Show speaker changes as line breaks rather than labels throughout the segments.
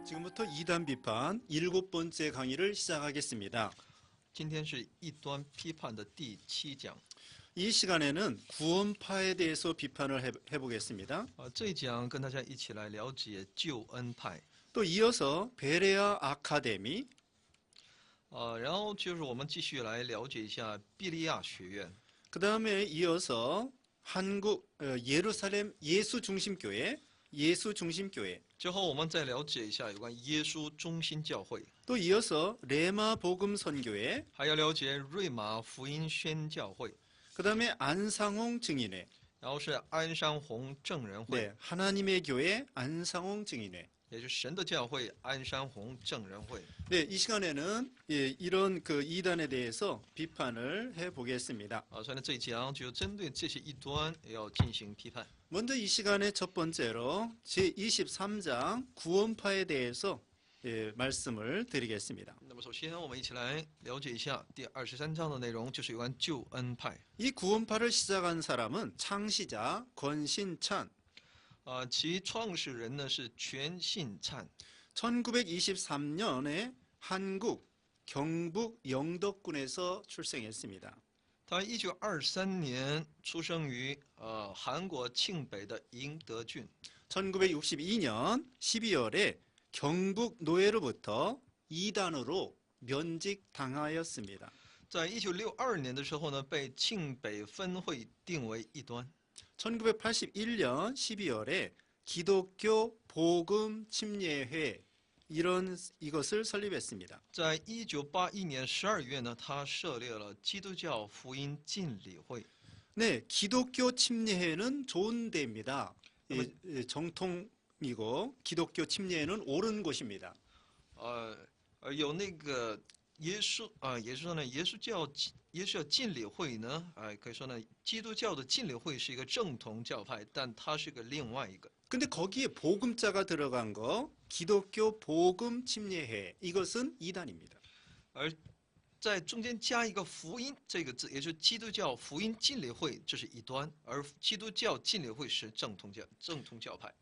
지금부터 이단 비판 7번째 강의를 시작하겠습니다.
今天是异端批判的第7讲。
이 시간에는 구원파에 대해서 비판을 해보겠습니다.
这一讲跟大家一起来了解救恩派。
또 이어서 베레아 아카데미,
然后就是我们继续来了解一下比利亚学院。
그 다음에 이어서 한국 예루살렘 예수중심교회,
之后我们再了解一下有关耶稣中心教会，
또 이어서 레마 복음 선교회,
还要了解瑞玛福音宣教会，
그 다음에 안상홍 증인회,
然后是安山红证人会，
네, 하나님의 교회 안상홍 증인회.
也就是神的教会安山红证人会。
네, 이 시간에는 이런 그 이단에 대해서 비판을 해보겠습니다.
所以呢，这一讲就针对这些异端要进行批判。
먼저 이 시간에 첫 번째로 제23장 구원파에 대해서 말씀을 드리겠습니다.
那么首先，我们一起来了解一下第23章的内容，就是有关救恩派。
이 구원파를 시작한 사람은 창시자 권신찬,
其创始人呢是全信灿，
1923년에 한국 경북 영덕군에서 출생했습니다.
他1923年出生于韩国庆北的迎德郡。
1962년 12월에 경북 노예로부터 이단으로 면직당하였습니다.
在1962年的时候呢，被庆北分会定为异端。
1981년 12월에 기독교 복음 침례회 이것을 설립했습니다.
在1981年12月呢，他设立了基督教福音浸礼会。
네, 기독교 침례회는 좋은 데입니다. 정통이고 기독교 침례회는 옳은 곳입니다.
有那个耶稣教浸礼会呢，可以说呢，基督教的浸礼会是一个正统教派，但它是个另外一个。
근데 거기에 복음자가 들어간 거 기독교 복음 침례회 이것은 이단입니다.
而在中间加一个福音这个字，也就是基督教福音浸礼会，这是异端，而基督教浸礼会是正统教派。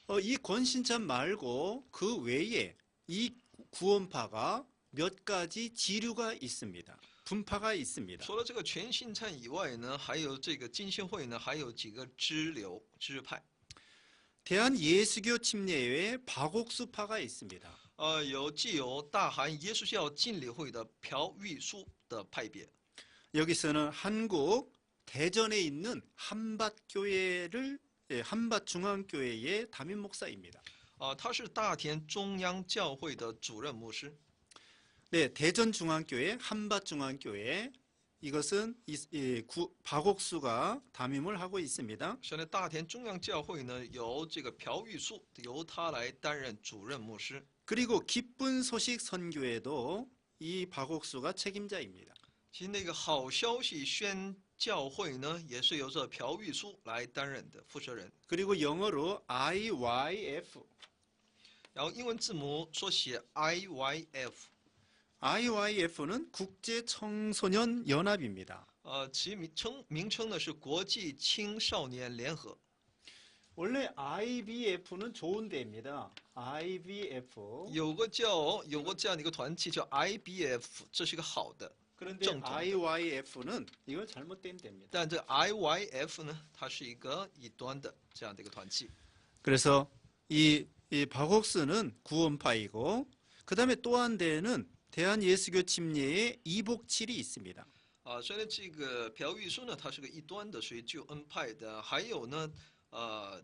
이 권신찬 말고 그 외에 이 구원파가 몇 가지 지류가 있습니다. 분파가 있습니다.
除了这个全信灿以外呢，还有这个浸信会呢，还有几个支派。
대한예수교 침례회 박옥수파가 있습니다.
既有大韩耶稣教浸礼会的朴玉书的派别。
여기서는 한국 대전에 있는 한밭중앙교회의 담임 목사입니다.
他是大田中央教会的主任牧师。
네, 대전중앙교회, 한밭중앙교회 이것은 박옥수가 담임을 하고 있습니다.
现在大田中央教会呢，由这个朴玉书由他来担任主任牧师。
그리고 기쁜 소식 선교회도 이 박옥수가 책임자입니다.
其实那个好消息宣教会呢，也是由这朴玉书来担任的负责人。
그리고 영어로 IYF.
然后英文字母缩写 IYF。
IYF는 국제청소년연합입니다.
其名称呢是国际青少年联合。
원래 IBF는 좋은 데입니다. IBF.
有个这样的一个团体叫 IBF， 这是一个好的。
그런데 IYF는 이건 잘못된 데입니다.
但这 IYF 呢，它是一个异端的这样的一个团体。
그래서 이 박옥수는 구원파이고 그 다음에 또 한 대는 대한예수교 침례의 이복칠이 있습니다.
所以呢，这个朴玉书呢，他是个异端的，属于救恩派的。还有呢，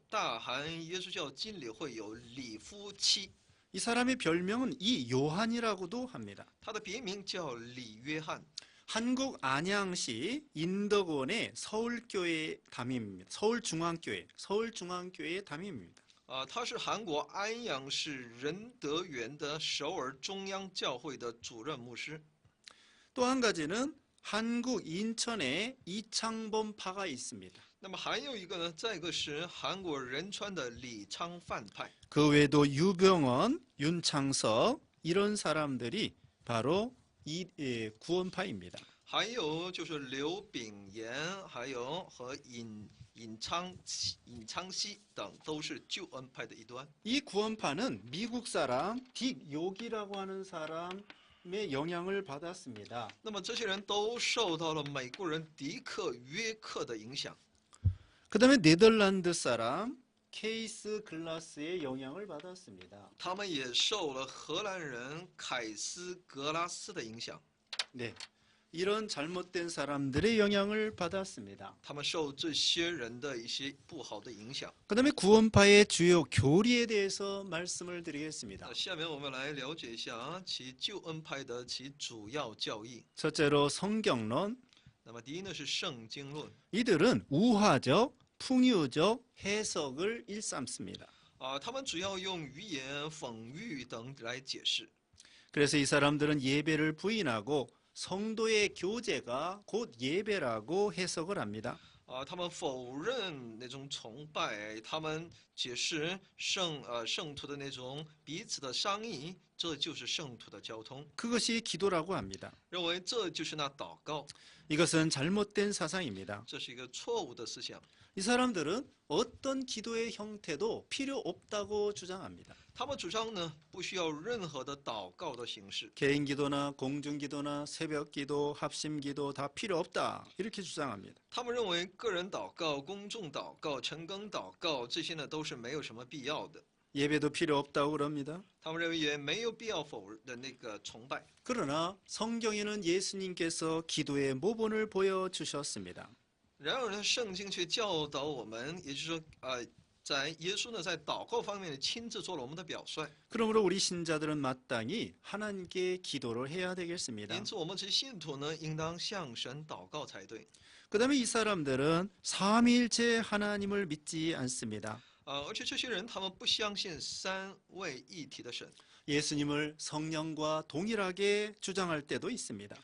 大韩耶稣教浸礼会有李夫七，
이 사람의 별명은 이 요한이라고도 합니다.
他的别名叫李约翰。
한국 안양시 인덕원의 서울교회 담임입니다. 서울중앙교회의 담임입니다.
他是韩国安阳市仁德园的首尔中央教会的主任牧师。
또 한 가지는 한국 인천에 이창범파가 있습니다.
那么还有一个呢，再一个是韩国仁川的李昌范派。
그 외에도 유병원, 윤창석 이런 사람들이 바로 이 구원파입니다.
还有就是刘炳炎，还有和尹尹昌熙等都是救恩派的一端。
이 구원파는 미국 사람 딕 요기라고 하는 사람의 영향을 받았습니다.
那么这些人都受到了美国人迪克约克的影响，
그 다음에 네덜란드 사람 케이스 글라스의 영향을 받았습니다.
他们也受了荷兰人凯斯格拉斯的影响，
네, 이런 잘못된 사람들의 영향을 받았습니다.
他们受这些人的一些不好的影响。
그 다음에 구원파의 주요 교리에 대해서 말씀을 드리겠습니다.
那下面我们来了解一下其救恩派的其主要教义。
첫째로 성경론.
那么第一呢是圣经论，
이들은 우화적, 풍유적 해석을 일삼습니다.
他们主要用语言、讽喻等来解释。
그래서 이 사람들은 예배를 부인하고 성도의 교제가 곧 예배라고 해석을 합니다.
他们否认那种崇拜，他们解释圣徒的那种彼此的商议，这就是圣徒的交通，
그것이 기도라고 합니다.
认为这就是那祷告，
이것은 잘못된 사상입니다.
这是一个错误的思想。
이 사람들은 어떤 기도의 형태도 필요 없다고 주장합니다.
他们主张呢，不需要任何的祷告的形式，
개인 기도나 공중 기도나 새벽 기도, 합심 기도 다 필요 없다. 이렇게 주장합니다.
他们认为个人祷告、公众祷告、晨更祷告这些呢都是没有什么必要的。
예배도 필요 없다고 그럽니다.
他们认为也没有必要否认的那个崇拜。
그러나 성경에는 예수님께서 기도의 모본을 보여주셨습니다.
然而呢，圣经却教导我们，也就是说，在耶稣呢在祷告方面呢亲自做了我们的表率。
그러므로 우리 신자들은 마땅히 하나님께 기도를 해야 되겠습니다.
因此，我们这些信徒呢，应当向神祷告才对。
그 다음에 이 사람들은 삼위일체 하나님을 믿지 않습니다.
而且这些人他们不相信三位一体的神，
예수님을 성령과 동일하게 주장할 때도 있습니다.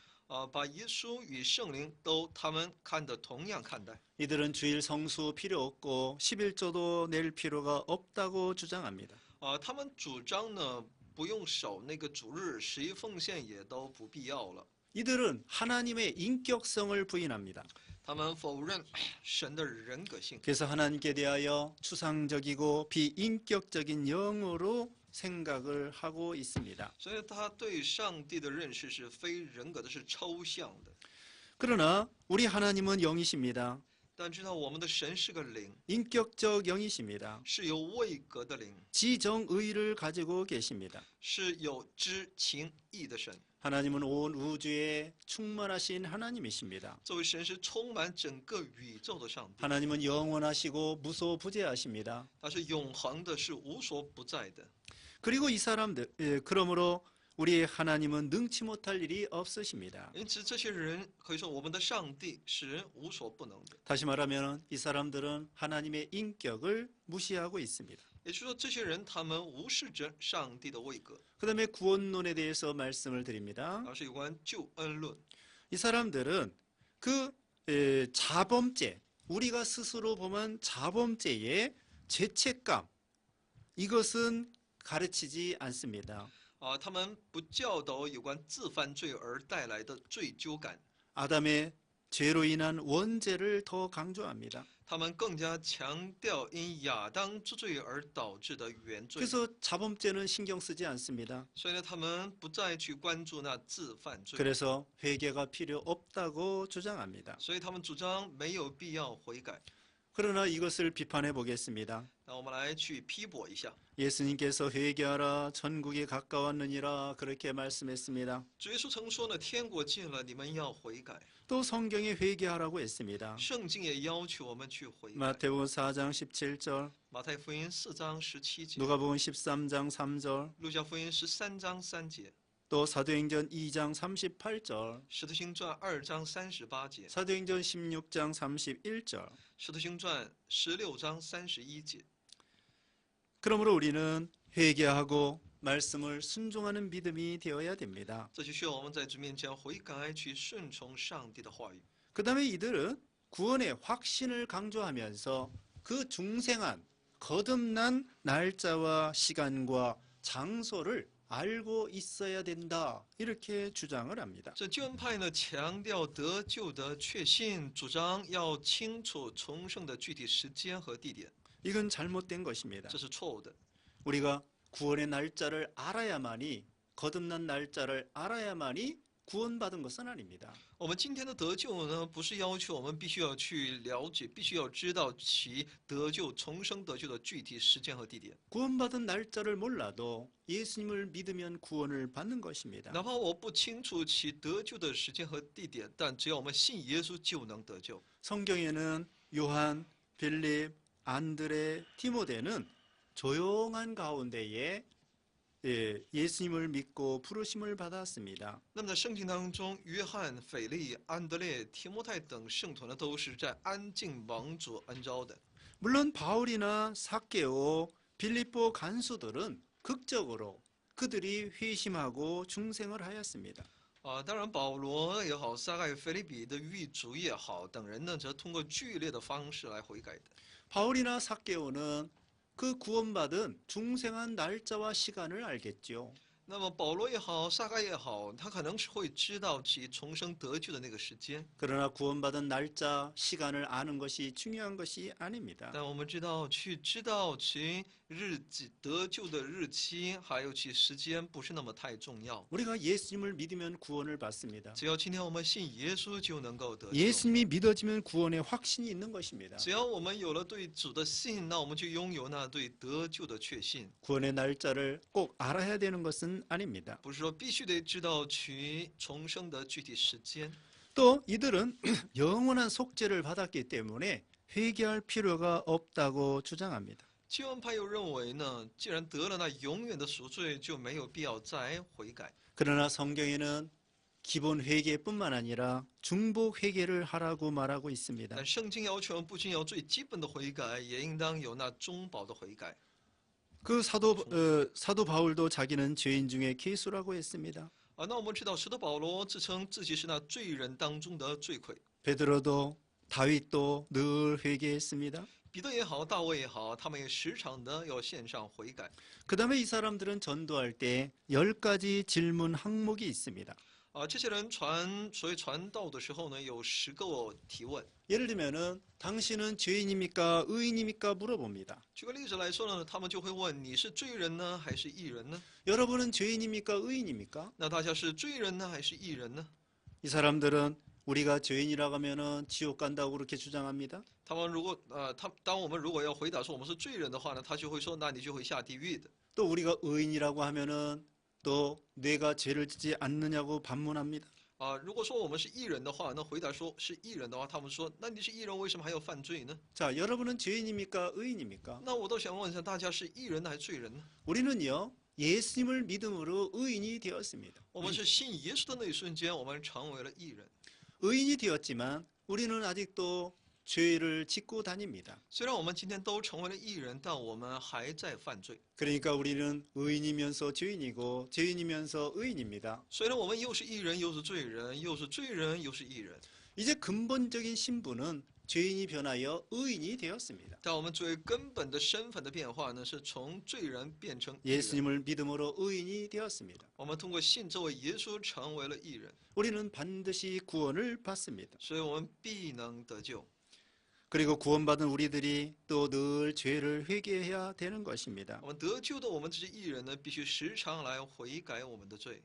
把耶稣与圣灵都他们看得同样看待。
이들은 주일 성수 필요 없고 11조도 낼 필요가 없다고 주장합니다.
他们主张呢，不用守那个主日，十一奉献也都不必要了。
이들은 하나님의 인격성을 부인합니다.
他们否认神的人格性，
그래서 하나님께 대하여 추상적이고 비인격적인 영으로 생각을 하고 있습니다.
所以他对上帝的认识是非人格的，是抽象的。
그러나 우리 하나님은 영이십니다.
但知道我们的神是个灵，
인격적 영이십니다.
是有位格的灵，
지정의를 가지고 계십니다.
是有知情意的神。
하나님은 온 우주에 충만하신 하나님이십니다.
作为神是充满整个宇宙的上帝，
하나님은 영원하시고 무소부재하십니다.
他是永恒的，是无所不在的。
그리고 이 사람들 그러므로 우리 하나님은 능치 못할 일이 없으십니다.
因此，这些人可以说，我们的上帝是无所不能的。
다시 말하면 이 사람들은 하나님의 인격을 무시하고 있습니다.
也就是说，这些人他们无视着上帝的位格。
그 다음에 구원론에 대해서 말씀을 드립니다.
而是有关救恩论。
이 사람들은 그 자범죄, 우리가 스스로 보면 자범죄의 죄책감, 이것은 가르치지 않습니다.
他们不教导有关自犯罪而带来的罪疚感，
아담의 죄로 인한 원죄를 더 강조합니다.
他们更加强调因亚当之罪而导致的原罪。
그래서 자범죄는 신경 쓰지 않습니다.
所以呢，他们不再去关注那自犯罪，
그래서 회개가 필요 없다고 주장합니다.
所以他们主张没有必要悔改。
그러나 이것을 비판해 보겠습니다.
那我们来去批驳一下，
예수님께서 회개하라 천국이 가까웠느니라 그렇게 말씀했습니다.
主耶稣曾说呢，天国近了，你们要悔改。
또 성경에 회개하라고 했습니다.
圣经也要求我们去悔改。
마태복음 4장 17절,
马太福音4章17节，
누가복음 13장 3절,
路加福音13章3节，
또 사도행전 2장 38절,
使徒行传2章38节，
사도행전 16장 31절.
使徒行传16章31节。
그러므로 우리는 회개하고 말씀을 순종하는 믿음이 되어야 됩니다.
这就需要我们在主面前悔改，去顺从上帝的话语。
그 다음에 이들은 구원의 확신을 강조하면서 그 중생한 거듭난 날짜와 시간과 장소를 알고 있어야 된다. 이렇게 주장을 합니다.
这救恩派呢，强调得救的确信，主张要清楚重生的具体时间和地点，
이건 잘못된 것입니다.
这是错误的。
우리가 구원의 날짜를 알아야만이 거듭난 날짜를 알아야만이 구원받은 것은 아닙니다.
我们今天的得救呢，不是要求我们必须要去了解，必须要知道其得救、重生得救的具体时间和地点。
구원받은 날짜를 몰라도 예수님을 믿으면 구원을 받는 것입니다.
哪怕我不清楚其得救的时间和地点，但只要我们信耶稣，就能得救。
성경에는 요한, 빌립, 안드레, 디모데는 조용한 가운데에 예수님을 믿고 부르심을 받았습니다.
那么在圣经当中，约翰、腓力、安德烈、提摩太等圣徒呢，都是在安静王主恩召的。
물론 바울이나 삭개오, 빌립보 간수들은 극적으로 그들이 회심하고 중생을 하였습니다.
当然，保罗也好，撒该、腓立比的狱卒也好，等人呢，则通过剧烈的方式来悔改的。
바울이나 삭개오는 그 구원받은 중생한 날짜와 시간을 알겠죠.
那么保罗也好，撒该也好，他可能是会知道其重生得救的那个时间。
그러나 구원받은 날짜, 시간을 아는 것이 중요한 것이 아닙니다.
但我们知道，去知道其日期得救的日期，还有其时间，不是那么太重要。
우리가 예수님을 믿으면 구원을 받습니다.
只要今天我们信耶稣，就能够得救。
예수님이 믿어지면 구원의 확신이 있는 것입니다.
只要我们有了对主的信，那我们就拥有那对得救的确信。
구원의 날짜를 꼭 알아야 되는 것은 아닙니다.
不是说必须得知道其重生的具体时间。
또 이들은 영원한 속죄를 받았기 때문에 회개할 필요가 없다고 주장합니다.
救恩派又认为呢，既然得了那永远的赎罪，就没有必要再悔改。
그러나 성경에는 기본 회개뿐만 아니라 중복 회개를 하라고 말하고 있습니다.
但圣经要求不仅有最基本的悔改，也应当有那中保的悔改。
그 사도 바울도 자기는 죄인 중에 괴수라고 했습니다.
那我们知道，使徒保罗自称自己是那罪人当中的罪魁。
베드로도 다윗도 늘 회개했습니다.
彼得也好，大卫也好，他们也时常的要献上悔改。
그 다음에 이 사람들은 전도할 때 10가지 질문 항목이 있습니다.
这些人所谓传道的时候呢，有10个提问。
예를 들면은 당신은 죄인입니까 의인입니까 물어봅니다.
举个例子来说呢，他们就会问你是罪人呢，还是义人呢？
여러분은 죄인입니까 의인입니까?
那大家是罪人呢，还是义人呢？
이 사람들은 우리가 죄인이라고 하면은 지옥 간다고 그렇게 주장합니다.
他们如果当我们如果要回答说我们是罪人的话呢，他就会说那你就会下地狱的。
또 우리가 의인이라고 하면은 또 내가 죄를 짓지 않느냐고 반문합니다.
如果说我们是义人的话，那回答说是义人的话，他们说那你是义人，为什么还要犯罪呢？
자, 여러분은 죄인입니까 의인입니까?
那我倒想问一下大家是义人还是罪人呢？
우리는요 예수님을 믿음으로 의인이 되었습니다.
我们是信耶稣的那一瞬间，我们成为了义人。
의인이 되었지만 우리는 아직도 죄를 짓고 다닙니다.
虽然我们今天都成为了义人，但我们还在犯罪。
그러니까 우리는 의인이면서 죄인이고 죄인이면서 의인입니다.
虽然我们又是义人，又是罪人，又是罪人，又是义人，
이제 근본적인 신분은 죄인이 변하여 의인이 되었습니다.
但我们最根本的身份的变化呢，是从罪人变成义人。
예수님을 믿음으로 의인이 되었습니다.
我们通过信这位耶稣成为了义人，
우리는 반드시 구원을 받습니다.
所以我们必能得救。
그리고 구원받은 우리들이 또 늘 죄를 회개해야 되는 것입니다.
我们得救的我们这些义人呢，必须时常来悔改我们的罪。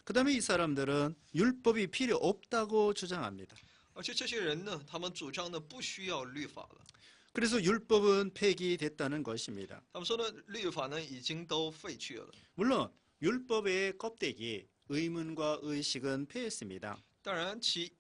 그 다음에 이 사람들은 율법이 필요 없다고 주장합니다.
而且这些人呢，他们主张呢不需要律法了。
그래서 율법은 폐기됐다는 것입니다.
他们说呢，律法呢已经都废去了。
물론 율법의 껍데기 의문과 의식은 폐했습니다.
当然，其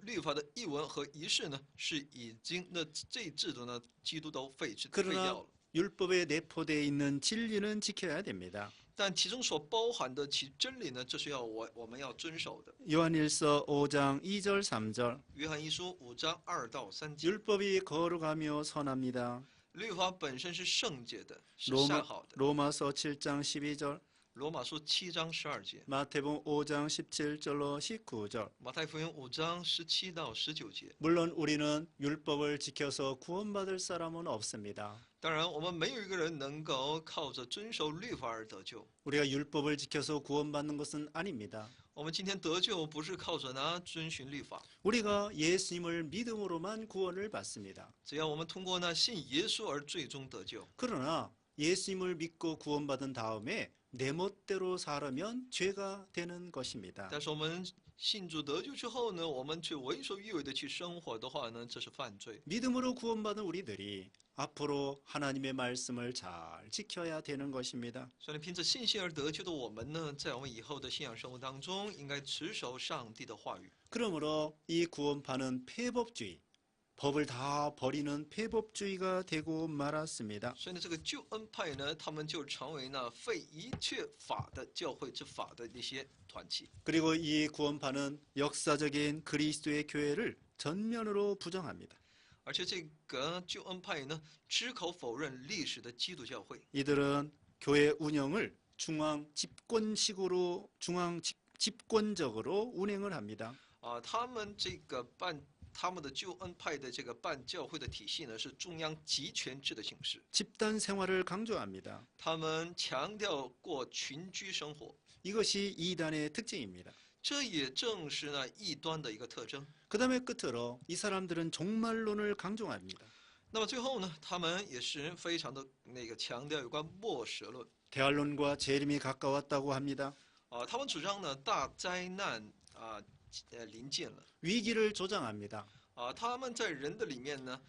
律法的译文和仪式呢，是已经这制度呢，基督都废掉
그러나
了。
율법에 내포되어 있는 진리는 지켜야 됩니다.
但其中所包含的其真理呢，这是我们要遵守的。
요한일서 5장 2절 3절
约翰一书5章2到3节，
율법이 거룩하며 선합니다.
律法本身是圣洁的，是
로마,
善好的。
로마서 7장 12절
罗马书7章12节，
마태복음 5장 17절로 19절
马太福音5章17到19节。
물론 우리는 율법을 지켜서 구원받을 사람은 없습니다.
当然，我们没有一个人能够靠着遵守律法而得救。
우리가 율법을 지켜서 구원받는 것은 아닙니다.
我们今天得救不是靠着呢遵循律法，
우리가 예수님을 믿음으로만 구원을 받습니다.
只要我们通过呢信耶稣而最终得救。
그러나 예수님을 믿고 구원받은 다음에 내 멋대로 살면 죄가 되는 것입니다.
但是我们信主得救之后呢，我们却为所欲为的去生活的话呢，这是犯罪。
믿음으로 구원받은 우리들이 앞으로 하나님의 말씀을 잘 지켜야 되는 것입니다.
所以凭着信心而得救的我们呢，在我们以后的信仰生活当中，应该持守上帝的话语。
그러므로 이 구원파는 폐법주의, 법을 다 버리는 폐법주의가 되고 말았습니다.
所以呢，这个救恩派呢，他们就成为呢废一切法的教会之法的那些团体。
그리고 이 구원파는 역사적인 그리스도의 교회를 전면으로 부정합니다.
而且这个救恩派呢，矢口否认历史的基督教会。
이들은 교회 운영을 중앙 집권식으로 집권적으로 운행을 합니다.
他们这个他们的救恩派的这个办教会的体系呢，是中央集权制的形式。
집단 생활을 강조합니다.
他们强调过群居生活，
이것이 이단의 특징입니다.
这也正是呢异端的一个特征。
그 다음에 끝으로 이 사람들은 종말론을 강조합니다.
那么最后呢，他们也是非常的强调有关末世论。
대환론과 재림이 가까웠다고 합니다.
他们主张呢大灾难临近了。
위기를 조장합니다.
他们在人的里面呢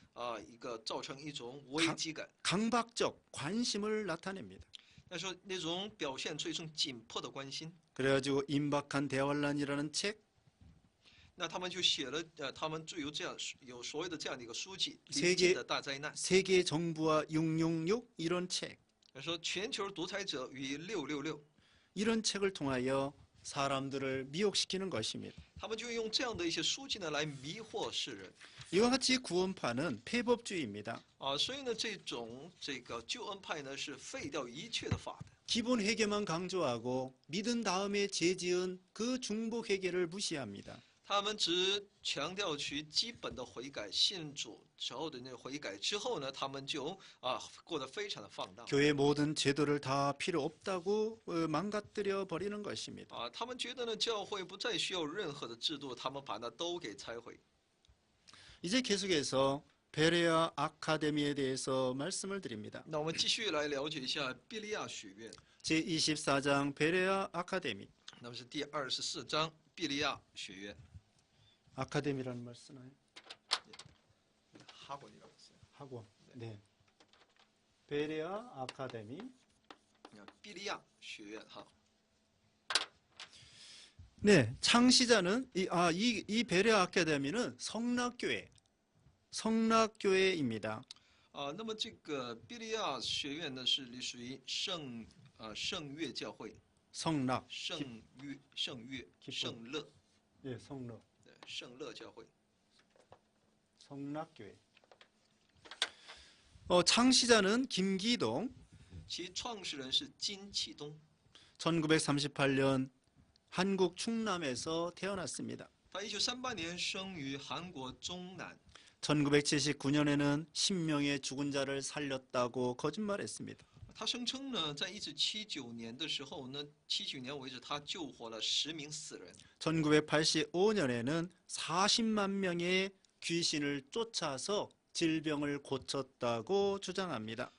一个造成一种危机感。
강박적 관심을 나타냅니다.
那说那种表现出一种紧迫的关心。
그래가지고 임박한 대환란이라는 책,
那他们就写了他们就有所谓的这样的一个书籍《
세계
临近的大灾难》。
세계 정부와 666 이런 책,
说全球独裁者与666，
이런 책을 통하여 사람들을 미혹시키는 것입니다.
他们就用这样的一些书籍呢来迷惑世人。
이와 같이 구원파는 폐법주의입니다.
所以呢，这个救恩派呢是废掉一切的法的。
기본 회개만 강조하고 믿은 다음에 죄지은 그 중복 회개를 무시합니다.
他们只强调其基本的悔改，信主之后的那个悔改之后呢，他们就过得非常的放荡。
교회 모든 제도를 다 필요 없다고 망가뜨려 버리는 것입니다.
他们觉得呢教会不再需要任何的制度，他们把那都给拆毁。
이제 계속해서 베레아 아카데미에 대해서 말씀을 드립니다.
那我们继续来了解一下比利亚学院。
제24장 베레아 아카데미.
那么是第24章比利亚学院。
아카데미라는 말 쓰나요?
학원이라고 했어요.
학원. 네. 베레아 아카데미.
比利亚学院哈。
네, 창시자는 이 베레아 아카데미는 성락교회입니다.
那么这个比利亚学院呢是隶属于圣乐教会。
성락.
圣乐圣乐
네, 성락.
对圣乐教会。
성락교회. 창시자는 김기동.
其创始人是金启东，
1938년 한국 충남에서 태어났습니다.
他1938年生于韩国中南。
1979년에는 10명의 죽은 자를 살렸다고 거짓말했습니다.
他声称呢，在1979年的时候呢，79年为止，他救活了10名死人。
1985년에는 40만 명의 귀신을 쫓아서 질병을 고쳤다고 주장합니다.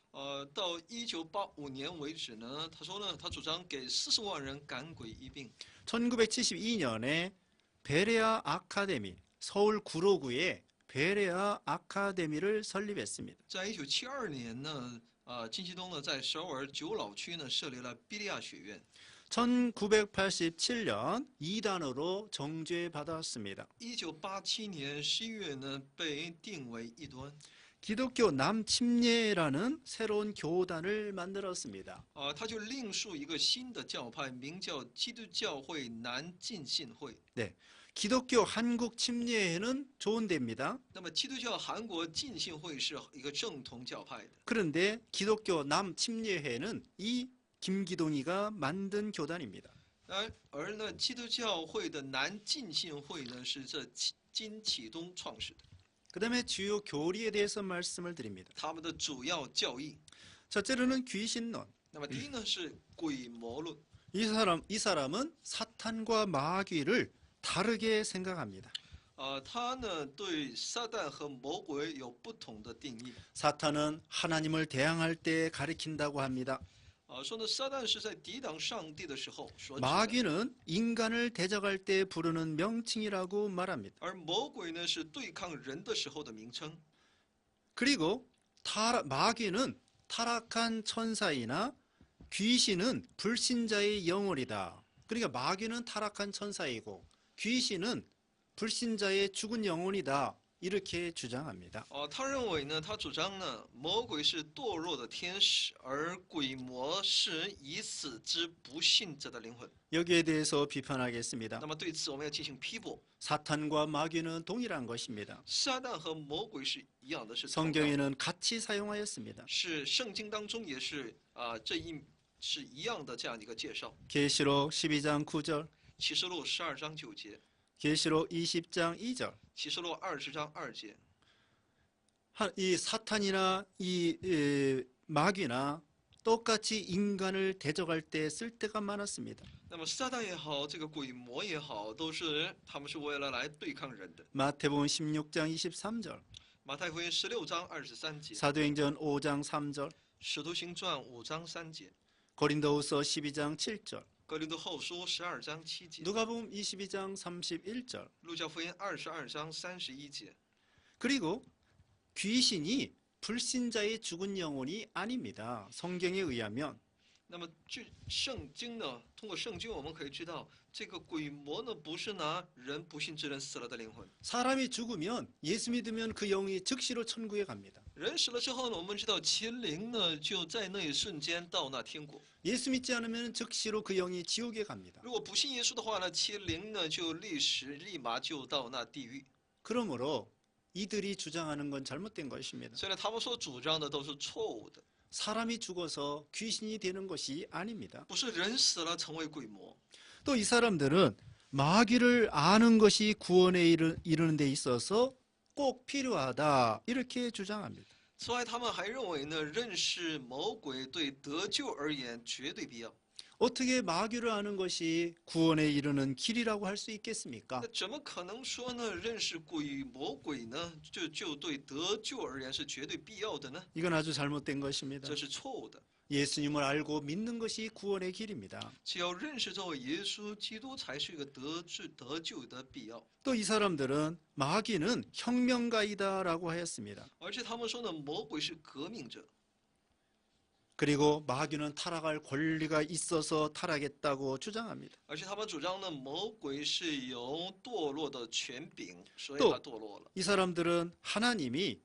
到1985年为止呢，他说呢，他主张给40万人赶鬼医病。
1972년에 베레아 아카데미, 서울 구로구에 베레아 아카데미를 설립했습니다.
在1972年呢，金启东呢在首尔九老区呢设立了比利亚学院。
1987년 이단으로 정죄받았습니다.
1987年11月呢被定为异端。
기독교 남침례라는 새로운 교단을 만들었습니다.
他就另树一个新的教派，名叫基督教会南浸信会。
네, 기독교 한국 침례회는 좋은 데입니다.
那么基督教韩国浸信会是一个正统教派的。
그런데 기독교 남침례회는 이 김기동이가 만든 교단입니다.
而呢，基督教会的南浸信会呢是这金启东创始的。
그 다음에 주요 교리에 대해서 말씀을 드립니다.
他们的主要教义。
첫째로는 귀신론.
那么第一呢是鬼魔论，
이 사람은 사탄과 마귀를 다르게 생각합니다.
他呢对撒旦和魔鬼有不同的定义。
사탄은 하나님을 대항할 때 가리킨다고 합니다.
说呢，撒旦是在抵挡上帝的时候所指的，
마귀는 인간을 대적할 때 부르는 명칭이라고 말합니다.
而魔鬼呢是对抗人的时候的名称。
그리고 마귀는 타락한 천사이나 귀신은 불신자의 영혼이다. 그러니까 마귀는 타락한 천사이고 귀신은 불신자의 죽은 영혼이다. 이렇게 주장합니다.
他认为呢，他主张呢，魔鬼是堕落的天使，而鬼魔是已死之不信者的灵魂。
여기에 대해서 비판하겠습니다.
那么对此我们要进行批驳。
사탄과 마귀는 동일한 것입니다.
撒旦和魔鬼是一样的，是同样
성경에는 같이 사용하였습니다.
是圣经当中也是这一是一样的这样的一个介绍。
계시록 12장 9절,
启示录12章9节，
계시록 20장 2절.
启示录20章2节。
이 사탄이나 이 마귀나 똑같이 인간을 대적할 때 쓸 때가 많았습니다.
那么撒旦也好，这个鬼魔也好，他们是为了来对抗人的。
마태복음 16장 23절,
马太福音16章23节，
사도행전 5장 3절,
使徒行传5章3节，
고린도후서 12장 7절,
格林多后书12章7节，
누가복음 22장 31절.
路加福音22章31节。
그리고 귀신이 불신자의 죽은 영혼이 아닙니다. 성경에 의하면
那么据圣经呢，通过圣经我们可以知道，这个鬼魔呢不是拿人不信之人死了的灵魂。
사람이 죽으면 예수 믿으면 그 영이 즉시로 천국에 갑니다.
人死了之后呢，我们知道其灵呢就在那一瞬间到那天国。
예수 믿지 않으면 즉시로 그 영이 지옥에 갑니다.
如果不信耶稣的话呢，其灵呢就立马就到那地狱。
그러므로 이들이 주장하는 건 잘못된 것입니다.
所以呢，他们所主张的都是错误的，
사람이 죽어서 귀신이 되는 것이 아닙니다.
不是人死了成为鬼魔。
또 이 사람들은 마귀를 아는 것이 구원에 이르는 데 있어서 꼭 필요하다 이렇게 주장합니다.
此外，他们还认为呢，认识魔鬼对得救而言绝对必要。
어떻게 마귀를 아는 것이 구원에 이르는 길이라고 할 수 있겠습니까?
那怎么可能说呢？认识魔鬼呢，就对得救而言是绝对必要的呢？
이건 아주 잘못된 것입니다.
这是错误的。
예수님을 알고 믿는 것이 구원의 길입니다.
只有认识这位耶稣基督，才是一个得救的必要。
또 이 사람들은 마귀는 혁명가이다라고 하였습니다.
而且他们说呢，魔鬼是革命者。
그리고 마귀는 타락할 권리가 있어서 타락했다고 주장합니다.
而且他们主张呢，魔鬼是有堕落的权柄，所以
또
他堕落了。
이 사람들은 하나님이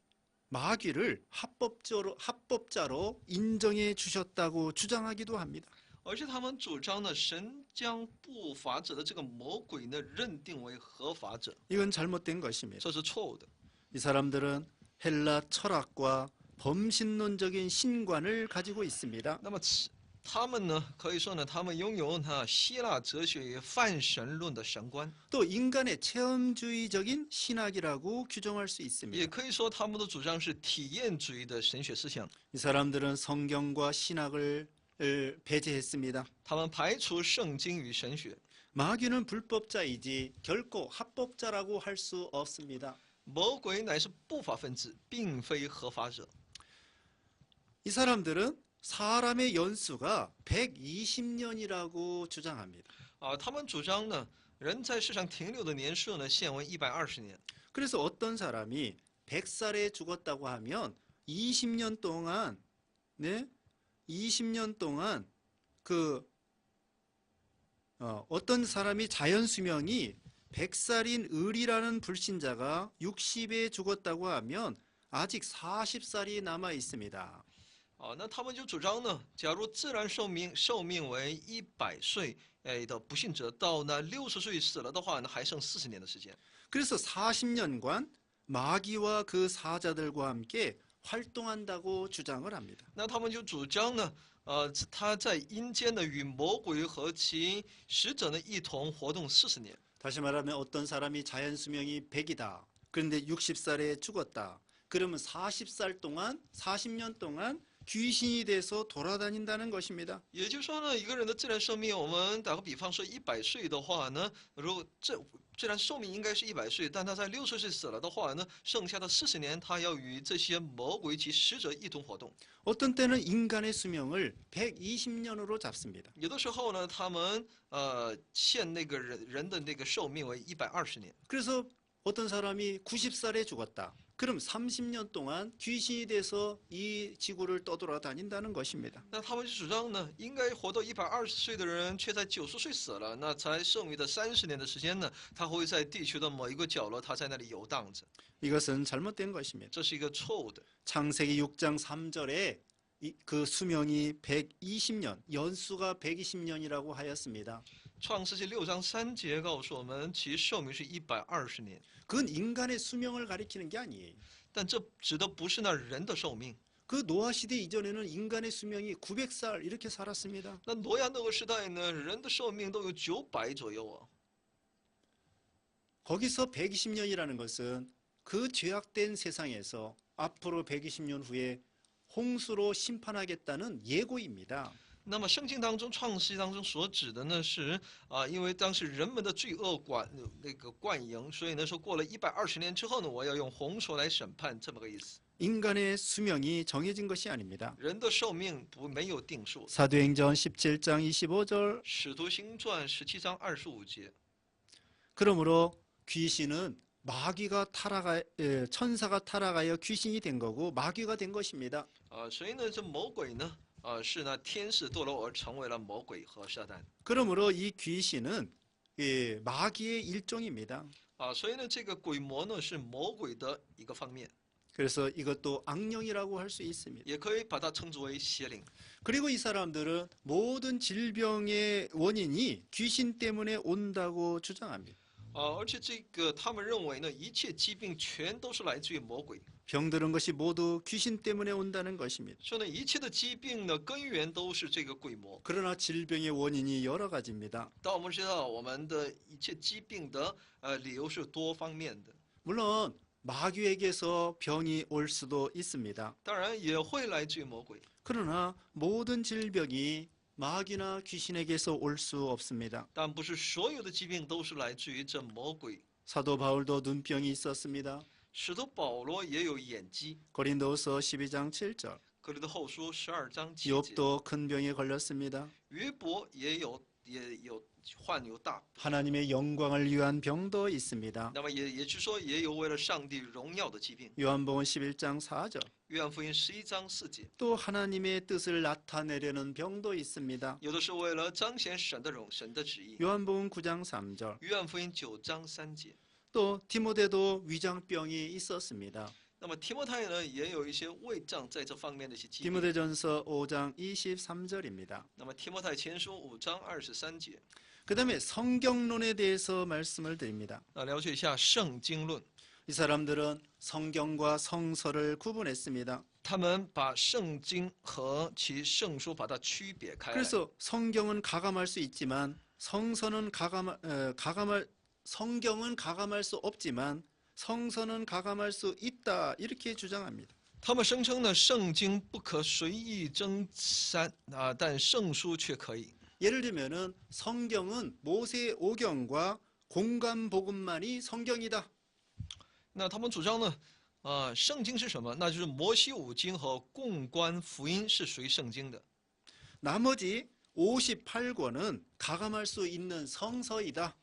마귀를 합법자로 인정해 주셨다고 주장하기도 합니다.
而且他们主张呢，神将不法者的这个魔鬼呢认定为合法者，
이건 잘못된 것입니다.
这是错误的。
이 사람들은 헬라 철학과 범신론적인 신관을 가지고 있습니다.
那么他们呢，可以说呢，他们拥有希腊哲学与泛神论的神观，
또 인간의 체험주의적인 신학이라고 규정할 수
也
있습니다.
可以说他们的主张是体验主义的神学思想。
이 사람들은 성경과 신학을 배제했습니다.
他们排除圣经与神学。
마귀는 불법자이지 결코 합법자라고 할 수 없습니다.
魔鬼乃是不法分子，并非合法者。
이 사람들은 사람의 연수가 120년이라고 주장합니다.
他们主张呢，人在世上停留的年数呢，限为120年。
그래서 어떤 사람이 100살에 죽었다고 하면 20년 동안 20년 동안 어떤 사람이 자연 수명이 100살인 을이라는 불신자가 60에 죽었다고 하면 아직 40살이 남아 있습니다.
那他们就主张呢，假如自然寿命为100岁的不信者，到那60岁死了的话呢，还剩40年的时间。
그래서 40년간 마귀와 그 사자들과 함께 활동한다고 주장을 합니다.
那他们就主张呢，他在阴间呢与魔鬼和其使者呢一同活动40年。
다시 말하면 어떤 사람이 자연 수명이 100이다. 그런데 60살에 죽었다. 그러면 40살 동안 40년 동안 귀신이 돼서 돌아다닌다는 것입니다.
也就是说呢，一个人的自然寿命，我们打个比方说100岁的话呢，如果自然寿命应该是100岁，但他在60岁死了的话呢，剩下的40年，他要与这些魔鬼及使者一同活动。
어떤 때는 인간의 수명을 120년으로 잡습니다.
有的时候呢，他们限那个人的那个寿命为120年。
그래서 어떤 사람이 90살에 죽었다. 그럼 30년 동안 귀신이 돼서 이 지구를 떠돌아다닌다는 것입니다.
那他们就主张呢，应该活到120岁的人，却在90岁死了，那才剩余的30年的时间呢，他会在地球的某一个角落，他在那里游荡着。
이것은 잘못된 것입니다.
这是一个错误的。
창세기 6장 3절에 그 수명이 120년, 연수가 120년이라고 하였습니다.
创世纪6章3节告诉我们，其寿命是120年，
그건 인간의 수명을 가리키는 게 아니에요.
但这指的不是那人的寿命。
그 노아 시대 이전에는 인간의 수명이 900살 이렇게 살았습니다.
那挪亚那个时代呢，人的寿命都有900左右啊。
거기서 120년이라는 것은 그 죄악된 세상에서 앞으로 120년 후에 홍수로 심판하겠다는 예고입니다.
那么圣经当中，创世纪当中所指的呢是因为当时人们的罪恶灌营，所以呢说过了120年之后呢，我要用洪水来审判，这么个意思。
인간의 수명이 정해진 것이 아닙니다.
人的寿命没有定数。
사도행전 17장 25절
使徒行传17章25节。
그러므로 귀신은 천사가 타락하여 귀신이 된 거고 마귀가 된 것입니다.
所以呢，这魔鬼呢，是那天使堕落而成为了魔鬼和撒旦。
그러므로 이 귀신은 마귀의 일종입니다.
所以呢，这个鬼魔呢是魔鬼的一个方面，
그래서 이것도 악령이라고 할 수 있습니다.
也可以把它称之为邪灵。
그리고 이 사람들은 모든 질병의 원인이 귀신 때문에 온다고 주장합니다.
而且这个他们认为呢，一切疾病全都是来自于魔鬼，
병드는 것이 모두 귀신 때문에 온다는 것입니다.
说呢，一切的疾病的根源都是这个鬼魔。
그러나 질병의 원인이 여러 가지입니다.
但我们知道，我们的一切疾病的理由是多方面的，
물론 마귀에게서 병이 올 수도 있습니다.
当然也会来自于魔鬼。
그러나 모든 질병이 마귀나 귀신에게서 올 수 없습니다.
但不是所有的疾病都是来自于这魔鬼。
사도 바울도 눈병이 있었습니다.
使徒保罗也有眼疾，
고린도서 12장 7절
格林多后书12章7节。
욥도 큰 병에 걸렸습니다.
约伯也有患有大，
하나님의 영광을 위한 병도 있습니다.
那么也就是说，也有为了上帝荣耀的疾病。
요한복음 11장 4절
约翰福音11章4节，
또 하나님의 뜻을 나타내려는 병도 있습니다.
有的是为了彰显神的旨意。
요한복음 9장 3절
约翰福音9章3节。
또 디모데도 위장병이 있었습니다.
那么提摩太呢，也有一些胃胀在这方面的一些疾病。
디모데전서 5장 23절입니다.
那么提摩太前书5章23节。
그 다음에 성경론에 대해서 말씀을 드립니다.
那了解一下圣经论，
이 사람들은 성경과 성서를 구분했습니다.
他们把圣经和其圣书把它区别开来。
그래서 성경은 가감할 수 있지만 성경은 가감할 수 없지만 성서는 가감할 수 있다 이렇게 주장합니다.
他们声称呢，圣经不可随意增删但圣书却可以。
예를 들면은 성경은 모세 오경과 공간 복음만이 성경이다.
那他们主张呢，圣经是什么？那就是摩西五经和共观福音是属于圣经的。
나머지 58권은 가감할 수 있는 성서이다.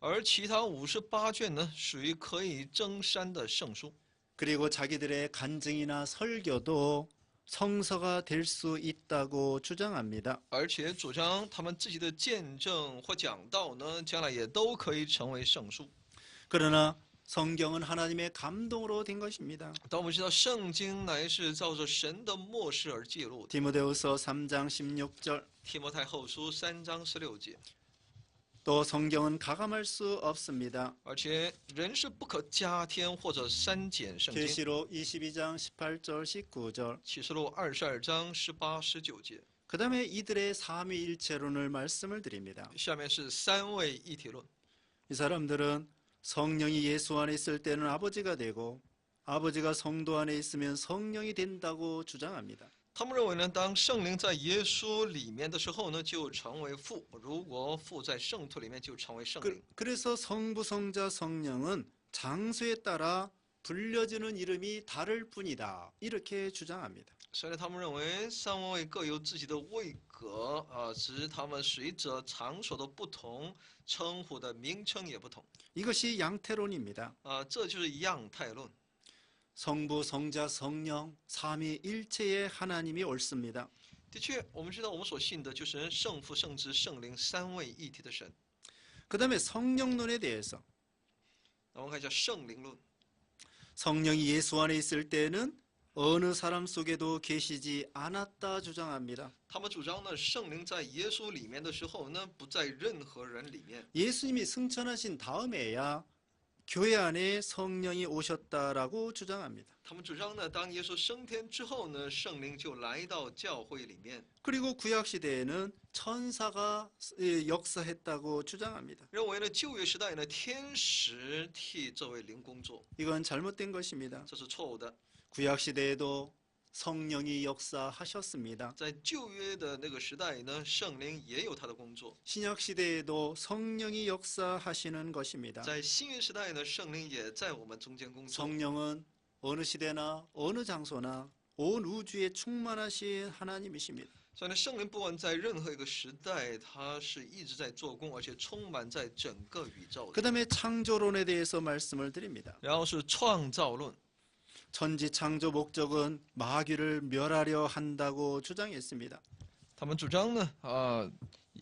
而其他58卷呢，属于可以增删的圣书。
그리고 자기들의 간증이나 설교도 성서가 될 수 있다고 주장합니다.
而且主张他们自己的见证或讲道呢，将来也都可以成为圣书。
그러나 성경은 하나님의 감동으로 된 것입니다.
但我们知道，圣经乃是照着神的默示而记录的。
디모데후서 3장 16절
提摩太后书3章16节。
또 성경은 가감할 수 없습니다.
而且人是不可加添或者删减圣经。
계시록 22장 18절 19절
启示录22章18、19节。
그 다음에 이들의 삼위일체론을 말씀을 드립니다.
下面是三位一体论。
이 사람들은 성령이 예수 안에 있을 때는 아버지가 되고 아버지가 성도 안에 있으면 성령이 된다고 주장합니다.
他们认为呢，当圣灵在耶稣里面的时候呢，就成为父；如果父在圣徒里面，就成为圣灵。
그래서 성부, 성자, 성령은 장소에 따라 불려지는 이름이 다를 뿐이다. 이렇게 주장합니다.
所以呢，他们认为三位各有自己的位格只是他们随着场所的不同，称呼的名称也不同
이것이 양태론입니다.
这就是样态论。
성부, 성자, 성령, 삼위일체의 하나님이 옳습니다.
的确，我们知道我们所信的就是圣父、圣子、圣灵三位一体的神。
그 다음에 성령론에 대해서
那我们看一下圣灵论。
성령이 예수 안에 있을 때는 어느 사람 속에도 계시지 않았다 주장합니다.
他们主张呢，圣灵在耶稣里面的时候呢，不在任何人里面。
예수님이 승천하신 다음에야 교회 안에 성령이 오셨다라고 주장합니다.
他们主张呢，当耶稣升天之后呢，圣灵就来到教会里面。
그리고 구약 시대에는 천사가 역사했다고 주장합니다.
认为呢，旧约时代呢，天使替这位灵工作，
이건 잘못된 것입니다.
这是错误的。
구약 시대에도 성령이 역사하셨습니다.
在旧约的那个时代呢，圣灵也有他的工作；
신약 시대에도 성령이 역사하시는 것입니다.
在新约时代呢，圣灵也在我们中间工作。
성령은 어느 시대나 어느 장소나 온 우주에 충만하신 하나님이십니다.
所以呢，圣灵不管在任何一个时代，他是一直在做工，而且充满在整个宇宙的。
그 다음에 창조론에 대해서 말씀을 드립니다.
然后是创造论，
천지 창조 목적은 마귀를 멸하려 한다고 주장했습니다.
他们主张呢，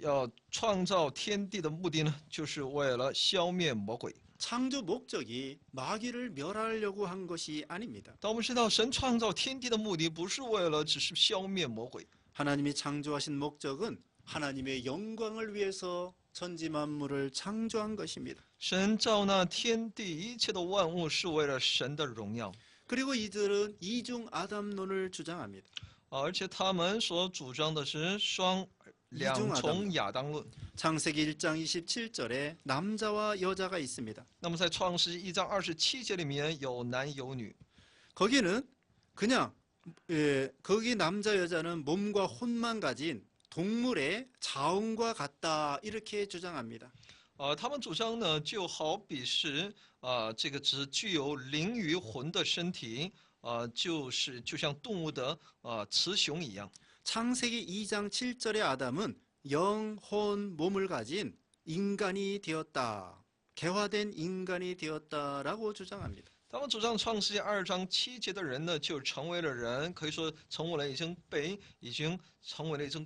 要创造天地的目的呢，就是为了消灭魔鬼。
창조 목적이 마귀를 멸하려고 한 것이 아닙니다.
但我们知道，神创造天地的目的不是为了只是消灭魔鬼，
하나님이 창조하신 목적은 하나님의 영광을 위해서 천지 만물을 창조한 것입니다.
神造那天地一切的万物是为了神的荣耀。
그리고 이들은 이중 아담론을 주장합니다.
而且他们所主张的是两重亚当论。
창세기 1장 27절에 남자와 여자가 있습니다.
那么在创世1章27节里面有男有女，
거기는 그냥 거기 남자 여자는 몸과 혼만 가진 동물의 자웅과 같다 이렇게 주장합니다.
他们主张呢，就好比是这个只具有灵与魂的身体，就像动物的雌雄一样。
창세기 2장 7절의 아담은 영, 혼, 몸을 가진 인간이 되었다. 개화된 인간이 되었다라고 주장합니다.
他们主张创世2章7节的人呢，就成为了人，可以说成为了已经成为了一种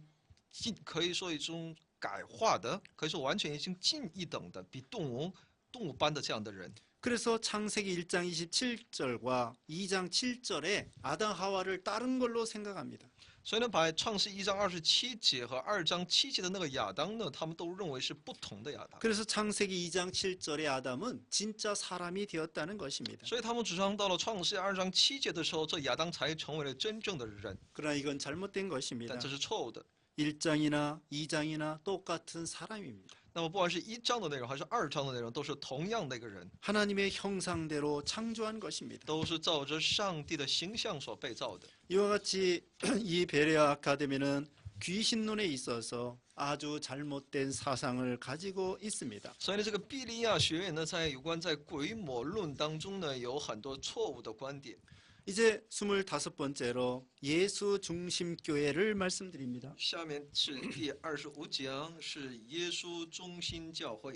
可以说一种改化的，可以说完全已经近一等的，比动物般的这样的人。
그래서 창세기 1장 27절과 2장 7절에 아담 하와를 따른 걸로 생각합니다.
所以呢，把创世1章27节和2章7节的那个亚当呢，他们都认为是不同的亚当。
그래서 창세기 2장 7절의 아담은 진짜 사람이 되었다는 것입니다.
所以他们主张到了创世2章7节的时候，这亚当才成为了真正的人。
그러나 이건 잘못된 것입니다.
但这是错误的。
1장이나 2장이나 똑같은 사람입니다.
那么不管是1章的内容还是2章的内容，都是同样的一个人，
하나님의 형상대로 창조한 것입니다.
都是照着上帝的形象所被造的。
이와 같이 이 베레아 아카데미는 귀신론에 있어서 아주 잘못된 사상을 가지고 있습니다.
所以呢，这个庇利亚学院呢，在有关在鬼魔论当中呢，有很多错误的观点。
이제 25번째로 예수 중심 교회를 말씀드립니다.
下面是第25讲，是耶稣中心教会。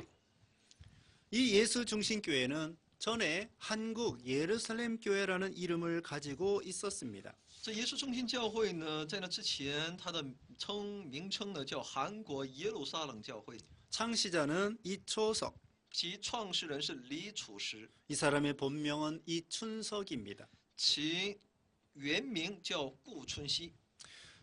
이 예수 중심 교회는 전에 한국 예루살렘 교회라는 이름을 가지고 있었습니다.
这耶稣中心教会呢，在那之前，它的名称呢叫韩国耶路撒冷教会，
창시자는 이초석,
其创始人是李楚石，
이 사람의 본명은 이춘석입니다.
其原名叫顾春熙。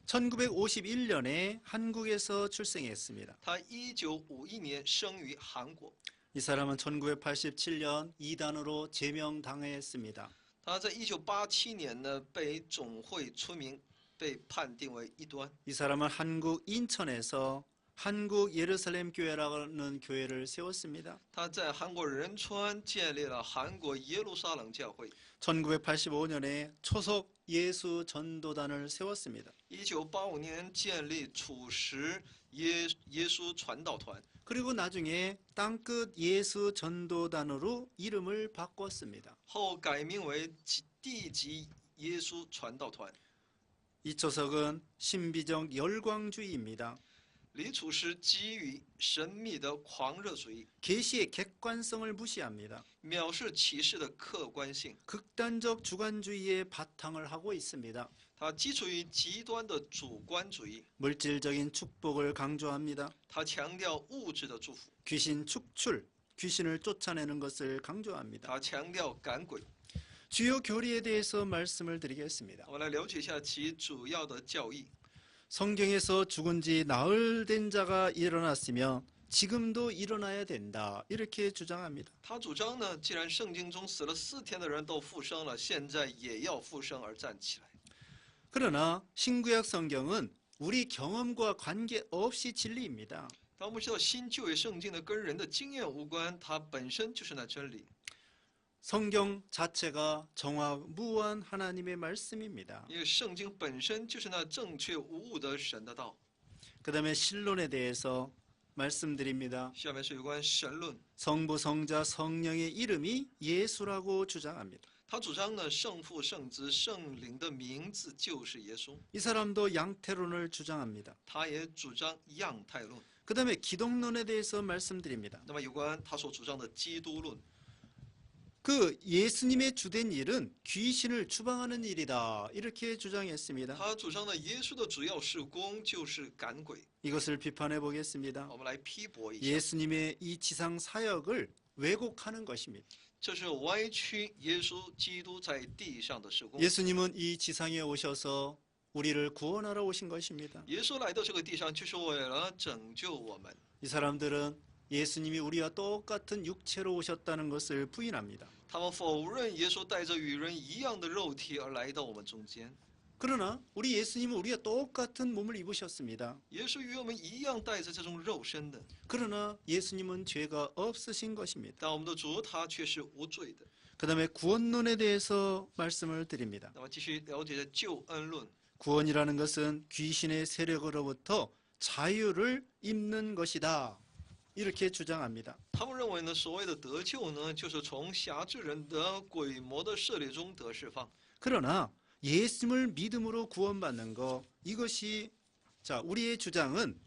1951년에 한국에서 출생했습니다.
他1951年生于韩国。
이 사람은 1987년 이단으로 제명당했습니다.
他在1987年呢被总会出名，被判定为异端。
이 사람은 한국 인천에서 한국 예루살렘 교회라는 교회를 세웠습니다.
他在韩国仁川建立了韩国耶路撒冷教会。
1985년에 초속 예수 전도단을 세웠습니다.
1985年建立楚石耶稣传道团，
그리고 나중에 땅끝 예수 전도단으로 이름을 바꿨습니다.
后改名为地级耶稣传道团。
이 초석은 신비적 열광주의입니다.
李楚师基于神秘的狂热主义，
계시의 객관성을 무시합니다.
藐视启示的客观性，
극단적 주관주의에 바탕을 하고 있습니다.
它基础于极端的主观主义，
물질적인 축복을 강조합니다.
它强调物质的祝福，
귀신 축출, 귀신을 쫓아내는 것을 강조합니다.
它强调赶鬼。
주요 교리에 대해서 말씀을 드리겠습니다.
我们来了解一下其主要的教义。
성경에서 죽은 지 나흘 된 자가 일어났으면 지금도 일어나야 된다. 이렇게 주장합니다.
他主张呢，既然圣经中死了4天的人都复生了，现在也要复生而站起来。
그러나 신구약 성경은 우리 경험과 관계없이 진리입니다.
但我们知道新旧约圣经呢，跟人的经验无关，它本身就是那真理。
성경 자체가 정확 무한 하나님의 말씀입니다.
因为圣经本身就是那正确无误的神的道。
그다음에 신론에 대해서 말씀드립니다.
下面是有关神论，
성부, 성자, 성령의 이름이 예수라고 주장합니다.
他主张呢，圣父、圣子、圣灵的名字就是耶稣。
이 사람도 양태론을 주장합니다.
他也主张样态论。
그다음에 기독론에 대해서 말씀드립니다.
那么有关他所主张的基督论，
그 예수님의 주된 일은 귀신을 추방하는 일이다. 이렇게 주장했습니다.
他主张的耶稣的主要事工就是赶鬼。
이것을 비판해 보겠습니다.
我们来批驳一下，
예수님의 이 지상 사역을 왜곡하는 것입니다.
这是歪曲耶稣基督在地上的事工。
예수님은 이 지상에 오셔서 우리를 구원하러 오신 것입니다.
耶稣来到这个地上，就是为了拯救我们。
이 사람들은 예수님이 우리와 똑같은 육체로 오셨다는 것을 부인합니다.
他们否认耶稣带着与人一样的肉体而来到我们中间。
그러나 우리 예수님은 우리와 똑같은 몸을 입으셨습니다.
耶稣与我们一样带着这种肉身的，
그러나 예수님은 죄가 없으신 것입니다.
但我们的主他却是无罪的。
그다음에 구원론에 대해서 말씀을 드립니다.
那么继续了解救恩论，
구원이라는 것은 귀신의 세력으로부터 자유를 입는 것이다. 이렇게 주장합니다.
他们认为呢，所谓的得救呢，就是從辖制人的鬼魔的势力中得释放。
그러나 예수님을 믿음으로 구원받는 것 이것이 자 우리의 주장은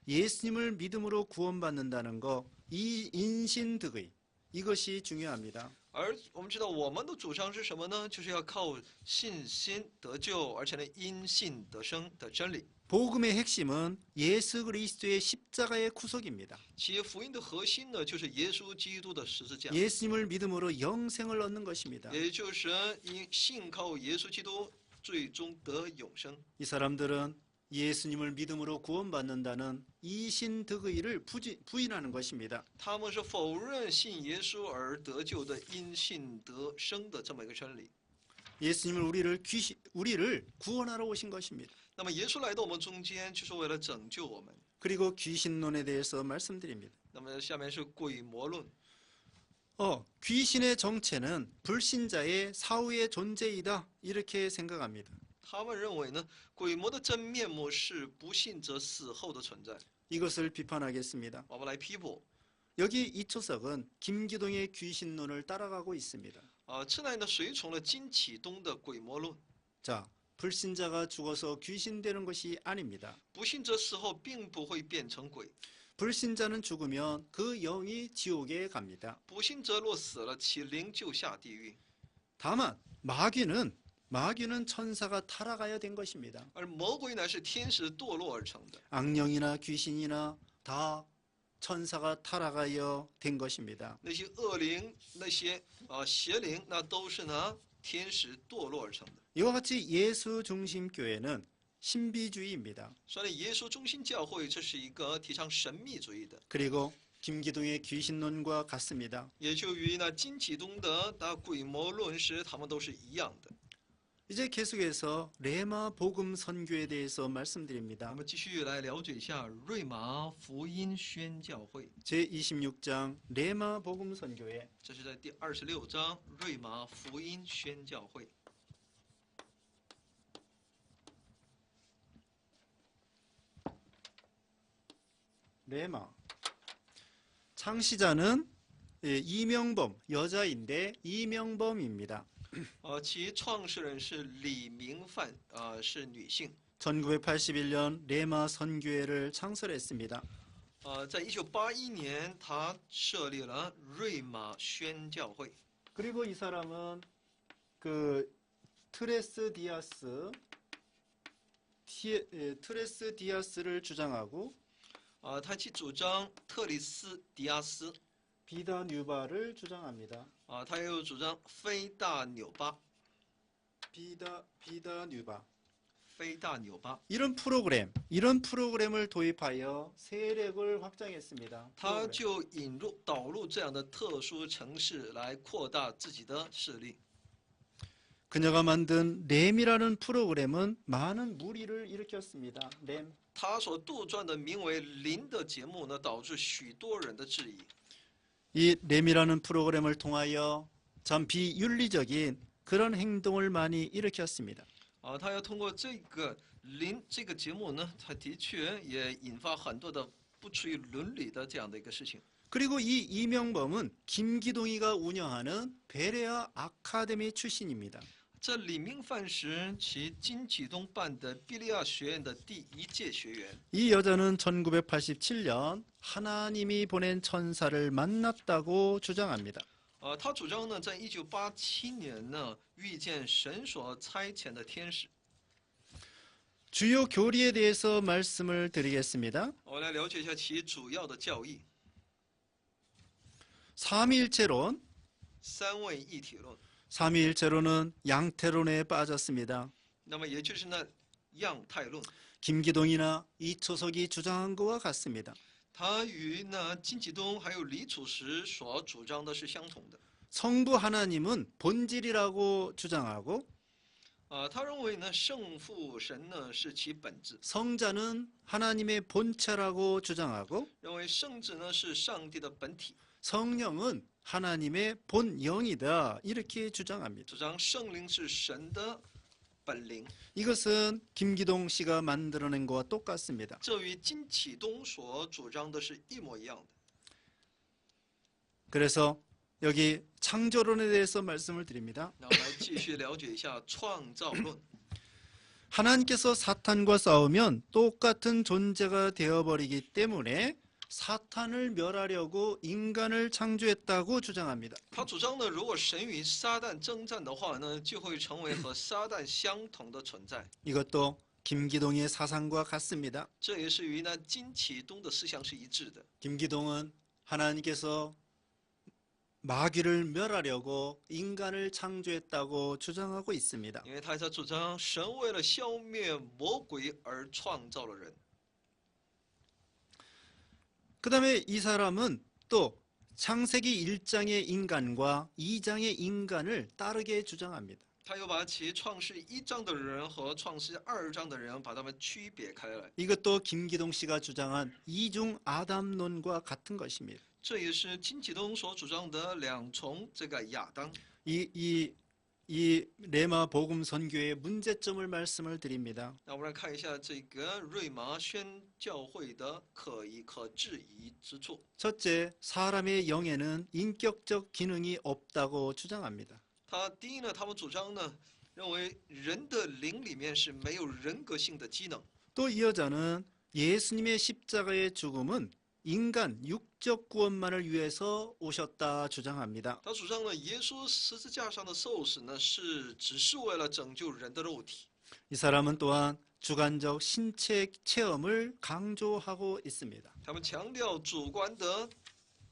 예수님을 믿음으로 구원받는다는 것 이 인신득의 이것이 중요합니다.
而我们知道我们的主张是什么呢？就是要靠信心得救，而且呢因信得生的真理。
복음의 핵심은 예수 그리스도의 십자가의 구속입니다.
其福音的核心呢，就是耶稣基督的十字架，
예수님을 믿음으로 영생을 얻는 것입니다.
也就是因信靠耶稣基督，最终得永生。
이 사람들은 예수님을 믿음으로 구원받는다는 이신득의를 부인하는 것입니다.
他们是否认信耶稣而得救的因信得生的这么一个真理。
예수님은 우리를 구원하러 오신 것입니다.
那么耶稣来到我们中间，就是为了拯救我们。
그리고 귀신론에 대해서 말씀드립니다.
那么下面是鬼魔论。
귀신의 정체는 불신자의 사후의 존재이다. 이렇게 생각합니다.
他们认为呢，鬼魔的真面目是不信者死后的存在。
이것을 비판하겠습니다.
我们来批驳。
여기 이 초석은 김기동의 귀신론을 따라가고 있습니다.
这乃呢随从了金启东的鬼魔论。
자, 불신자가 죽어서 귀신 되는 것이 아닙니다.
不信者死后并不会变成鬼，
불신자는 죽으면 그 영이 지옥에 갑니다.
不信者若死了，其灵就下地狱。
다만 마귀는 천사가 타락하여 된 것입니다.
而魔鬼乃是天使堕落而成的，
악령이나 귀신이나 다 천사가 타락하여 된 것입니다.
那些恶灵、那些邪灵，那都是呢天使堕落而成的。
이와 같이 예수 중심 교회는 신비주의입니다.
所以耶稣中心教会这是一个提倡神秘主义的，
그리고 김기동의 귀신론과 같습니다.
也就与那金启东的鬼魔论时，他们都是一样的。
이제 계속해서 레마 복음 선교에 대해서
我
말씀드립니다.
们继续来了解一下瑞玛福音宣教会，
제26장 레마 복음 선교에
这是在第26章瑞玛福音宣教会。
레마 창시자는 이명범 여자인데 이명범입니다.
其创始人是李明范，是女性。
1981년 레마 선교회를 창설했습니다.
在1981年，她设立了瑞玛宣教会。
그리고 이 사람은 그 트레스 디아스를 주장하고
他其主张特里斯迪亚斯，
비다 뉴바를 주장합니다.
他又主张非大纽巴，
비다 뉴바.
非大纽巴。
이런 프로그램을 도입하여 세력을 확장했습니다.
他就导入这样的特殊城市来扩大自己的势力。
그녀가 만든 램이라는 프로그램은 많은 무리를 일으켰습니다. 램.
他所杜撰的名为“林”的节目呢，导致许多人的质疑。
이 램이라는 프로그램을 통하여 참 비윤리적인 그런 행동을 많이 일으켰습니다.
他要通过这个“林”这个节目呢，他的确也引发很多的不出于伦理的这样的一个事情。
그리고 이 이명범은 김기동이가 운영하는 베레아 아카데미 출신입니다.
这李明范是其金启东办的比利亚学院的第1届学员。
이 여자는 1987년 하나님이 보낸 천사를 만났다고 주장합니다.
他主张呢，在1987年呢，遇见神所差遣的天使。
주요 교리에 대해서 말씀을 드리겠습니다.
我来了解一下其主要的教义。
삼위일체론,
三位一体论，
삼위일체론은 양태론에 빠졌습니다.
那么也就是那样态论，
김기동이나 이초석이 주장한 것과 같습니다.
它与那金启东还有李楚时所主张的是相同的。
성부 하나님은 본질이라고 주장하고
他认为呢，圣父神呢是其本质，
성자는 하나님의 본체라고 주장하고
认为圣子呢是上帝的本体，
성령은 하나님의 본영이다 이렇게 주장합니다.
主张圣灵是神的本灵。
이것은 김기동 씨가 만들어낸 것과 똑같습니다.
这与金启东所主张的是一模一样的。
그래서 여기 창조론에 대해서 말씀을 드립니다.
那我们来继续了解一下创造论。
하나님께서 사탄과 싸우면 똑같은 존재가 되어버리기 때문에 사탄을 멸하려고 인간을 창조했다고 주장합니다.
他主张呢，如果神与撒旦征战的话呢，就会成为和撒旦相同的存在。
이것도 김기동의 사상과 같습니다.
这也是与那金启东的思想是一致的。
김기동은 하나님께서 마귀를 멸하려고 인간을 창조했다고 주장하고 있습니다.
因为他在主张神为了消灭魔鬼而创造了人。
그 다음에 이 사람은 또 창세기 1장의 인간과 2장의 인간을 따르게 주장합니다.
他又把其创世1章的人和创世2章的人把他们区别开来。
이것도 김기동 씨가 주장한 이중 아담론과 같은 것입니다.
这也是金启东所主张的两重这个亚当。
이 레마 복음 선교의 문제점을 말씀을 드립니다.
那我们来看一下这个瑞玛宣教会的可质疑之处。
첫째, 사람의 영에는 인격적 기능이 없다고 주장합니다.
第一呢，他们主张呢，认为人的灵里面是没有人格性的机能。
또 이 여자는 예수님의 십자가의 죽음은 인간 육적 구원만을 위해서 오셨다 주장합니다.
他主张呢，耶稣十字架上的受死呢，只是为了拯救人的肉体。
이 사람은 또한 주관적 신체 체험을 강조하고 있습니다.
他们强调主观的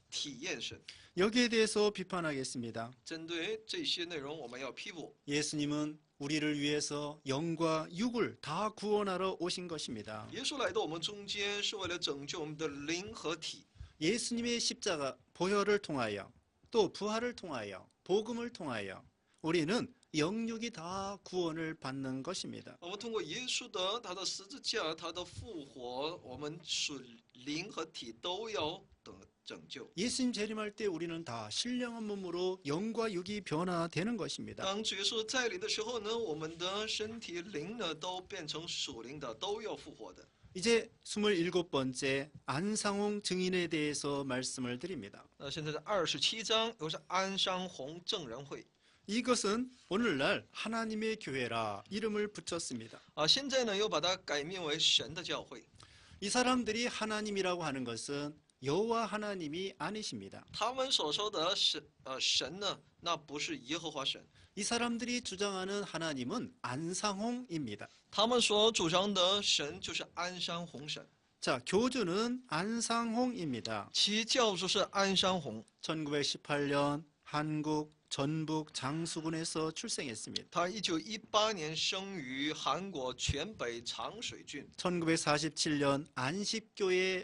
体验神。
여기에 대해서 비판하겠습니다.
针对这些内容，我们要批驳。
예수님은 우리를 위해서 영과 육을 다 구원하러 오신 것입니다.
耶稣来到我们中间，是为了拯救我们的灵和体。
예수님의 십자가 보혈을 통하여 또 부활을 통하여 복음을 통하여 우리는 영육이 다 구원을 받는 것입니다.
我们通过耶稣的他的十字架、他的复活，我们属灵和体都要得拯救。
예수님 재림할 때 우리는 다 신령한 몸으로 영과 육이 변화되는 것입니다.
当主耶稣再临的时候呢，我们的身体灵呢都变成属灵的，都要复活的。
이제 27번째 안상홍 증인에 대해서 말씀을 드립니다.
现在的27章，又是安商红证人会
이것은 오늘날 하나님의 교회라 이름을 붙였습니다.
现在呢又把它改名为神的教会。
이 사람들이 하나님이라고 하는 것은 여호와 하나님이 아니십니다.
他们所说的神呢，那不是耶和华神，
이 사람들이 주장하는 하나님은 안상홍입니다.
他们所主张的神就是安山红神，
자, 교주는 안상홍입니다.
其教主是安山红。
1918년 한국 전북 장수군에서 출생했습니다.
他1918年生于韩国全北长水郡，
1947년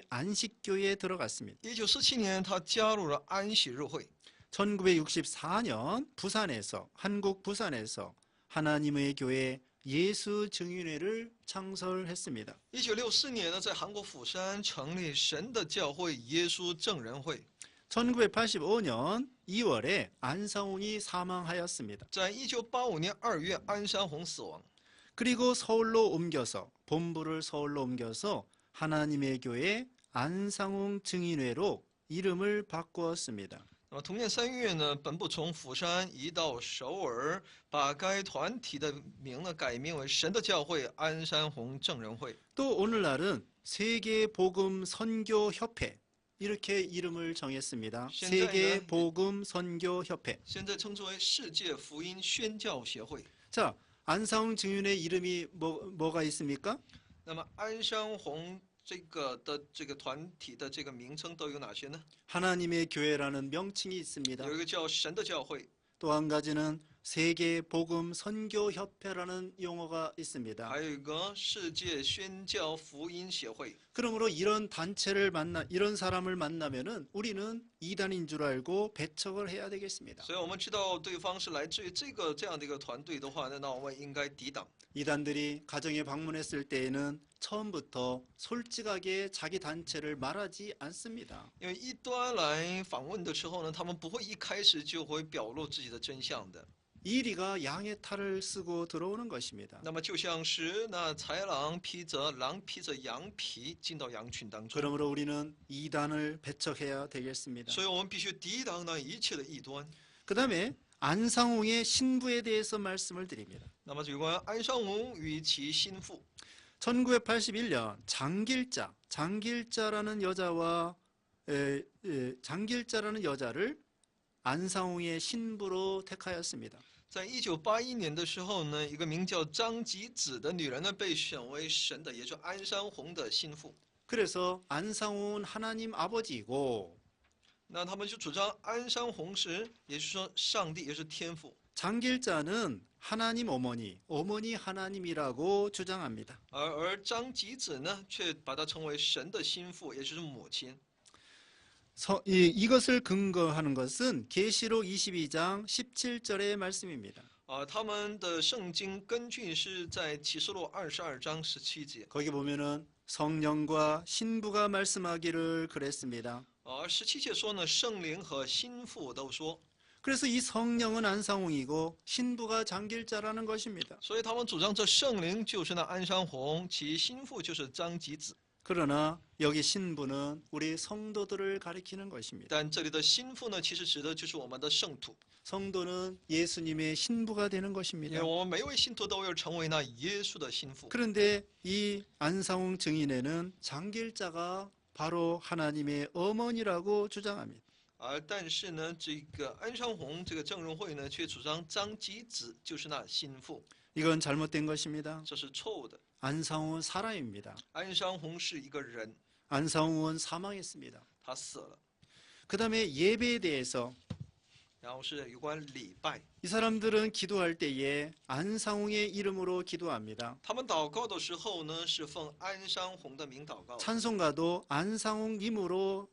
안식교에 들어갔습니다.
1947年他加入了安息日会。
1964년 부산에서 한국 부산에서 하나님의 교회 예수 증인회를 창설했습니다.
1964年呢，在韩国釜山成立神的教会耶稣证人会。
1985년 2월에 안상홍이 사망하였습니다.
在1985年2月，安山红死亡。
그리고 서울로 옮겨서 본부를 서울로 옮겨서 하나님의 교회 안상홍 증인회로 이름을 바꾸었습니다.
那么同年3月呢，本部从釜山移到首尔，把该团体的名呢改名为神的教会安山红证人会。
또 오늘날은 세계복음 선교협회 이렇게 이름을 정했습니다. 세계복음 선교협회.
现在称之为世界福音宣教协会。
자, 안상홍 증인의 이름이 뭐가 있습니까?
那么安山红这个团体的这个名称都有哪些呢？
하나님의 교회라는 명칭이 있습니다.
有一个叫神的教会，
또 한 가지는 세계복음 선교협회라는 용어가 있습니다.
还有一个世界宣教福音协会。
그러므로 이런 단체를 이런 사람을 만나면은 우리는 이단인 줄 알고 배척을 해야 되겠습니다.
所以我们知道对方是来自于这样的一个团队的话呢，那我们应该抵挡。
이단들이 가정에 방문했을 때에는 처음부터 솔직하게 자기 단체를 말하지 않습니다.
因为异端来访问的时候呢，他们不会一开始就会表露自己的真相的。
이리가 양의 탈을 쓰고 들어오는 것입니다.
那么就像是那豺狼披着羊皮进到羊群当中，
그러므로 우리는 이단을 배척해야 되겠습니다.
所以我们必须抵挡那一切的异端。
그 다음에 안상홍의 신부에 대해서 말씀을 드립니다.
那么有关安商红与其心腹，
1981년 장길자라는 여자를 안상홍의 신부로 택하였습니다.
在1981年的时候呢，一个名叫张吉子的女人呢，被选为神的，也就是安山红的心腹。
그래서 안상홍은 하나님 아버지이고
那他们就主张安山红是，也就是说上帝也是天父，
장길자는 하나님 어머니 하나님이라고 주장합니다.
而张吉子呢，却把它称为神的心腹，也就是母亲。
이것을 근거하는 것은 계시록 22장 17절의 말씀입니다.
他们的圣经根据是在启示录22章17节。
거기 보면은 성령과 신부가 말씀하기를 그랬습니다.
17节说呢，圣灵和心腹都说，
그래서 이 성령은 안상홍이고 신부가 장길자라는 것입니다.
所以他们主张这圣灵就是那安山红，其心腹就是张吉子。
그러나 여기 신부는 우리 성도들을 가리키는 것입니다.
但这里的心腹呢，其实指的就是我们的圣徒，
성도는 예수님의 신부가 되는
因
것입니다.
为我们每一位信徒都要成为那耶稣的心腹。
그런데 이 안상홍 증인에는 장길자가 바로 하나님의 어머니라고 주장합니다.
但是呢，这个安山红这个证人会呢，却主张张吉子就是那心腹，
이건 잘못된 것입니다.
这是错误的。
안상홍은 사람입니다.
安山红是一个人，
안상홍은 사망했습니다.
他死了。
그 다음에 예배에 대해서
然后是有关礼拜，
이 이 사람들은 기도할 때에 안상홍의 이름으로 기도합니다.
他们祷告的时候呢，是奉安山红的名祷告。
찬송가도 안상홍님으로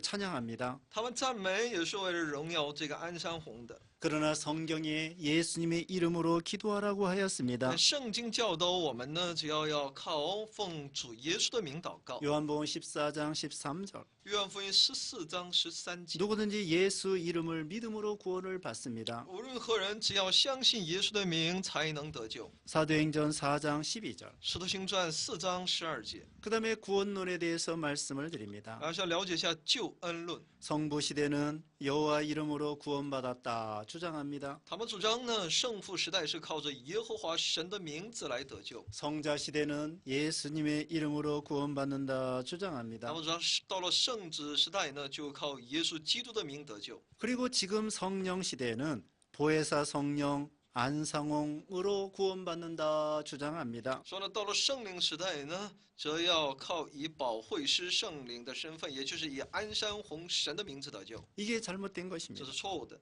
찬양합니다.
他们赞美也是为了荣耀这个安山红的。
그러나 성경에 예수님의 이름으로 기도하라고 하였습니다.
但圣经教导我们呢，只要靠奉主耶稣的名祷告。
요한복음 14장 13절.
约翰福音14章13节，
누구든지 예수 이름을 믿음으로 구원을 받습니다.
无论何人，只要相信耶稣的名，才能得救。
사도행전 4장 12절.
使徒行传4章12节，
그 다음에 구원론에 대해서 말씀을 드립니다.
然后要了解一下救恩论。
성부 시대는 여호와 이름으로 구원받았다 주장합니다.
他们主张呢，圣父时代是靠着耶和华神的名字来得救。
성자 시대는 예수님의 이름으로 구원받는다
他
주장합니다.
们主张到了圣子时代呢，就靠耶稣基督的名得救。
그리고 지금 성령 시대는 보혜사 성령 안상홍으로 구원받는다 주장합니다.
说呢，到了圣灵时代呢，则要靠以保惠师圣灵的身份，也就是以安山红神的名字得救，
이게 잘못된
这
것입니다.
是错误的。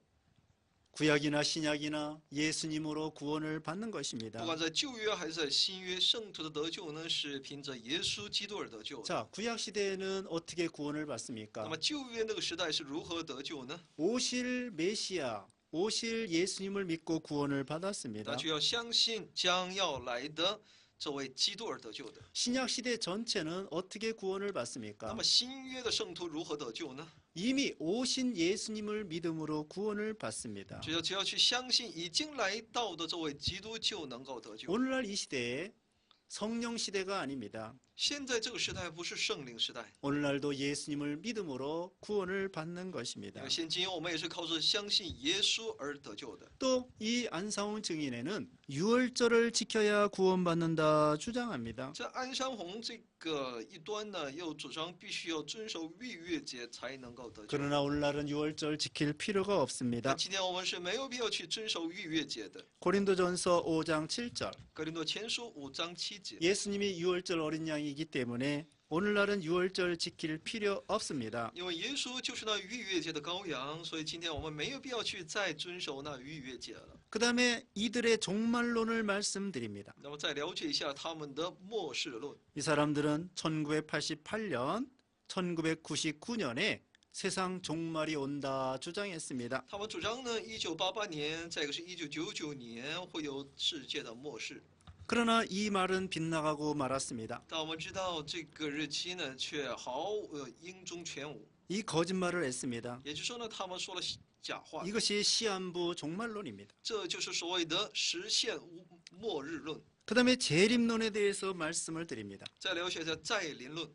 구약이나 신약이나 예수님으로 구원을 받는 것입니다.
不管在旧约还是在新约，圣徒的得救呢，是凭着耶稣基督而得救的。
자, 구약 시대에는 어떻게 구원을
那
받습니까?
么旧约那个时代是如何得救呢？
오실 메시아, 오실 예수님을 믿고 구원을
那
받았습니다.
就要相信将要来的这位基督而得救的。
신약 시대 전체는 어떻게 구원을
那
받습니까?
么新约的圣徒如何得救呢？
이미 오신 예수님을 믿음으로 구원을 받습니다.
只要去相信已经来到的这位基督，就能够得救。
오늘날 이 시대에 성령 시대가 아닙니다.
现在这个时代不是圣灵时代，
오늘날도 예수님을 믿음으로 구원을 받는
因
것입니다.
为现今我们也是靠着相信耶稣而得救的。
또 이 안상홍 증인에는 유월절을 지켜야 구원받는다 주장합니다.
这安山红这个一端呢，又主张必须要遵守逾越节才能够得救。
그러나 오늘날은 유월절 지킬 필요가 없습니다.
但今天我们是没有必要去遵守逾越节的。
고린도전서 5장 7절.
格林多前书5章7节，
예수님이 유월절 어린 양이기 때문에 오늘날은 유월절 지킬 필요 없습니다.
因为耶稣就是那逾越节的羔羊，所以今天我们没有必要去再遵守那逾越节了。
그 다음에 이들의 종말론을 말씀드립니다.
那么再了解一下他们的末世论。
이 사람들은 1988년, 1999년에 세상 종말이 온다 주장했습니다.
他们主张呢，1988年，再一个是1999年会有世界的末世。
그러나 이 말은 빗나가고 말았습니다.
但我们知道这个日期呢，却阴中全无。
이 거짓말을 했습니다.
也就是说呢，他们说了假话，
이것이 시한부 종말론입니다.
这就是所谓的实现末日论。
그 다음에 재림론에 대해서 말씀을 드립니다.
再了解一下再临论。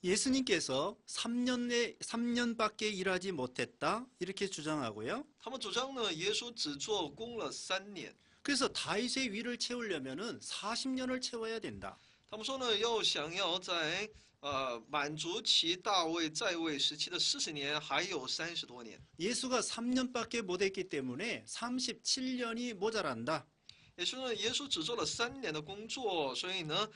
예수님께서 3년밖에 일하지 못했다 이렇게 주장하고요.
他们主张呢，耶稣只做工了3年。
그래서 다윗의 위를 채우려면은 40년을 채워야 된다.
他们说呢，想要在满足其大卫在位时期的40年，还有30多年。
예수가 3년밖에 못했기 때문에 37년이 모자란다.
也就是呢，耶稣只做了3年的工作，所以呢，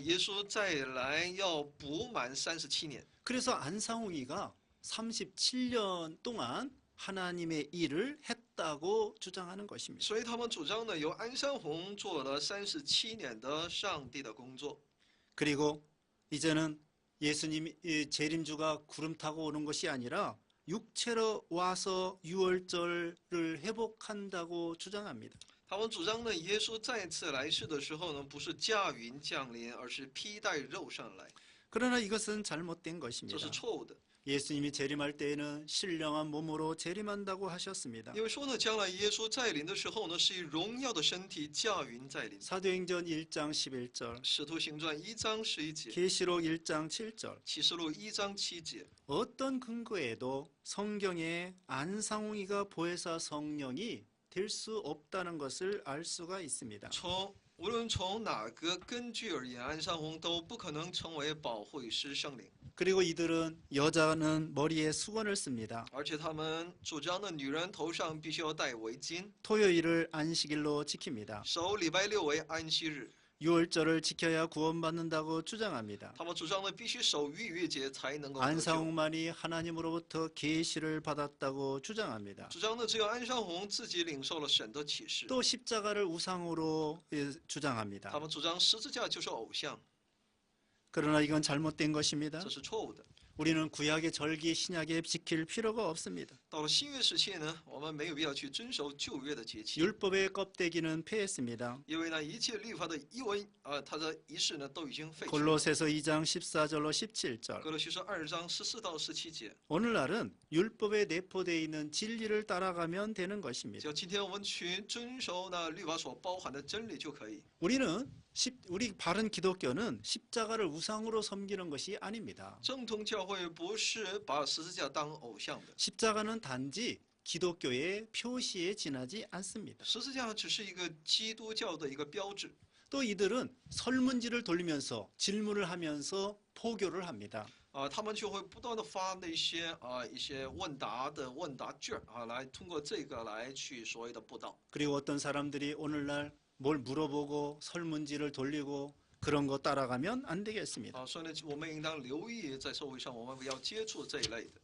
耶稣再来要补满37年。
그래서 안상홍이가 37년 동안 하나님의 일을 했다고 주장하는 것입니다.
所以他们主张呢，由安山红做了37年的上帝的工作。
그리고 이제는 예수님 재림주가 구름 타고 오는 것이 아니라 육체로 와서 유월절을 회복한다고 주장합니다.
他们主张呢，耶稣再次来世的时候呢，不是驾云降临，而是披戴肉上来，
그러나 이것은 잘못된
这
것입니다.
是错误的。
예수님이 재림할 때에는 신령한 몸으로 재림한다고 하셨습니다.
因为说呢，将来耶稣再临的时候呢，是以荣耀的身体驾云再临。
사도행전 1장 11절,
使徒行传1章11节，
계시록 1장 7절.
启示录1章7节，
어떤 근거에도 성경에 안상홍이가 보혜사 성령이 될 수 없다는 것을 알 수가 있습니다.
无论从哪个根据而言，安山红都不可能成为保惠师圣灵。
그리고 이들은 여자는 머리에 수건을 씁니다.
而且他们主张呢，女人头上必须要戴围巾，
토요일을 안식일로 지킵니다.
守礼拜6为安息日。
유월절을 지켜야 구원받는다고 주장합니다.
他们主张呢，必须守逾越节才能够得救。
안상홍만이 하나님으로부터 계시를 받았다고 주장합니다.
主张呢，只有安尚红自己领受了神的启示。
또 십자가를 우상으로 주장합니다.
他们主张十字架就是偶像，
그러나 이건 잘못된 것입니다.
这是错误的。
우리는 구약의 절기, 신약에 지킬 필요가 없습니다.
到了新约时期呢，我们没有必要去遵守旧约的节期，
율법의 껍데기는 폐했습니다.
因为呢，一切律法的仪文它的仪式呢都已经废除了。
골로새서 2장 14절로 17절.
哥罗西书2章14到17节。
오늘날은 율법에 내포되어 있는 진리를 따라가면 되는
只
것입니다.
要今天我们去遵守那律法所包含的真理就可以。
우리 바른 기독교는 십자가를 우상으로 섬기는 것이 아닙니다.
正统教会不是把十字架当偶像的，
십자가는 단지 기독교의 표시에 지나지 않습니다.
十字架只是一个基督教的一个标志。
또 이들은 설문지를 돌리면서 질문을 하면서 포교를 합니다.
他们就会不断的发那些一些问答的问答卷来通过这个来去所谓的布道。
그리고 어떤 사람들이 오늘날 뭘 물어보고 설문지를 돌리고 그런 거 따라가면 안 되겠습니다.
所以呢，我们应当留意在社会上我们不要接触这一类的。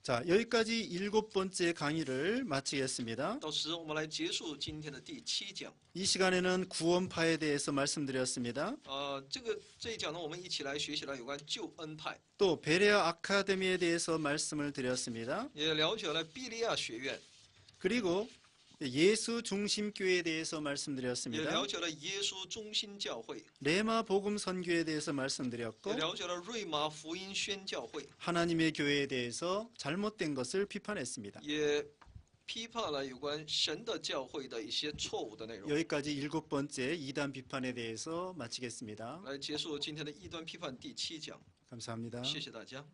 자, 여기까지 7번째 강의를 마치겠습니다.
到时我们来结束今天的第7讲。
이 시간에는 구원파에 대해서 말씀드렸습니다.
这一讲呢，我们一起来学习了有关救恩派，
또 베레아 아카데미에 대해서 말씀을 드렸습니다.
也了解了比利亚学院，
그리고 예수 중심 교회에 대해서
也
말씀드렸습니다.
了解了耶稣中心教会，
레마 복음 선교에 대해서
也
말씀드렸고
了解了瑞玛福音宣教会，
하나님의 교회에 대해서 잘못된 것을 비판했습니다.
也批判了有关神的教会的一些错误的内容。
여기까지 7번째 이단 비판에 대해서 마치겠습니다.
来结束今天的异端批判第7讲，
감사합니다.
谢谢大家。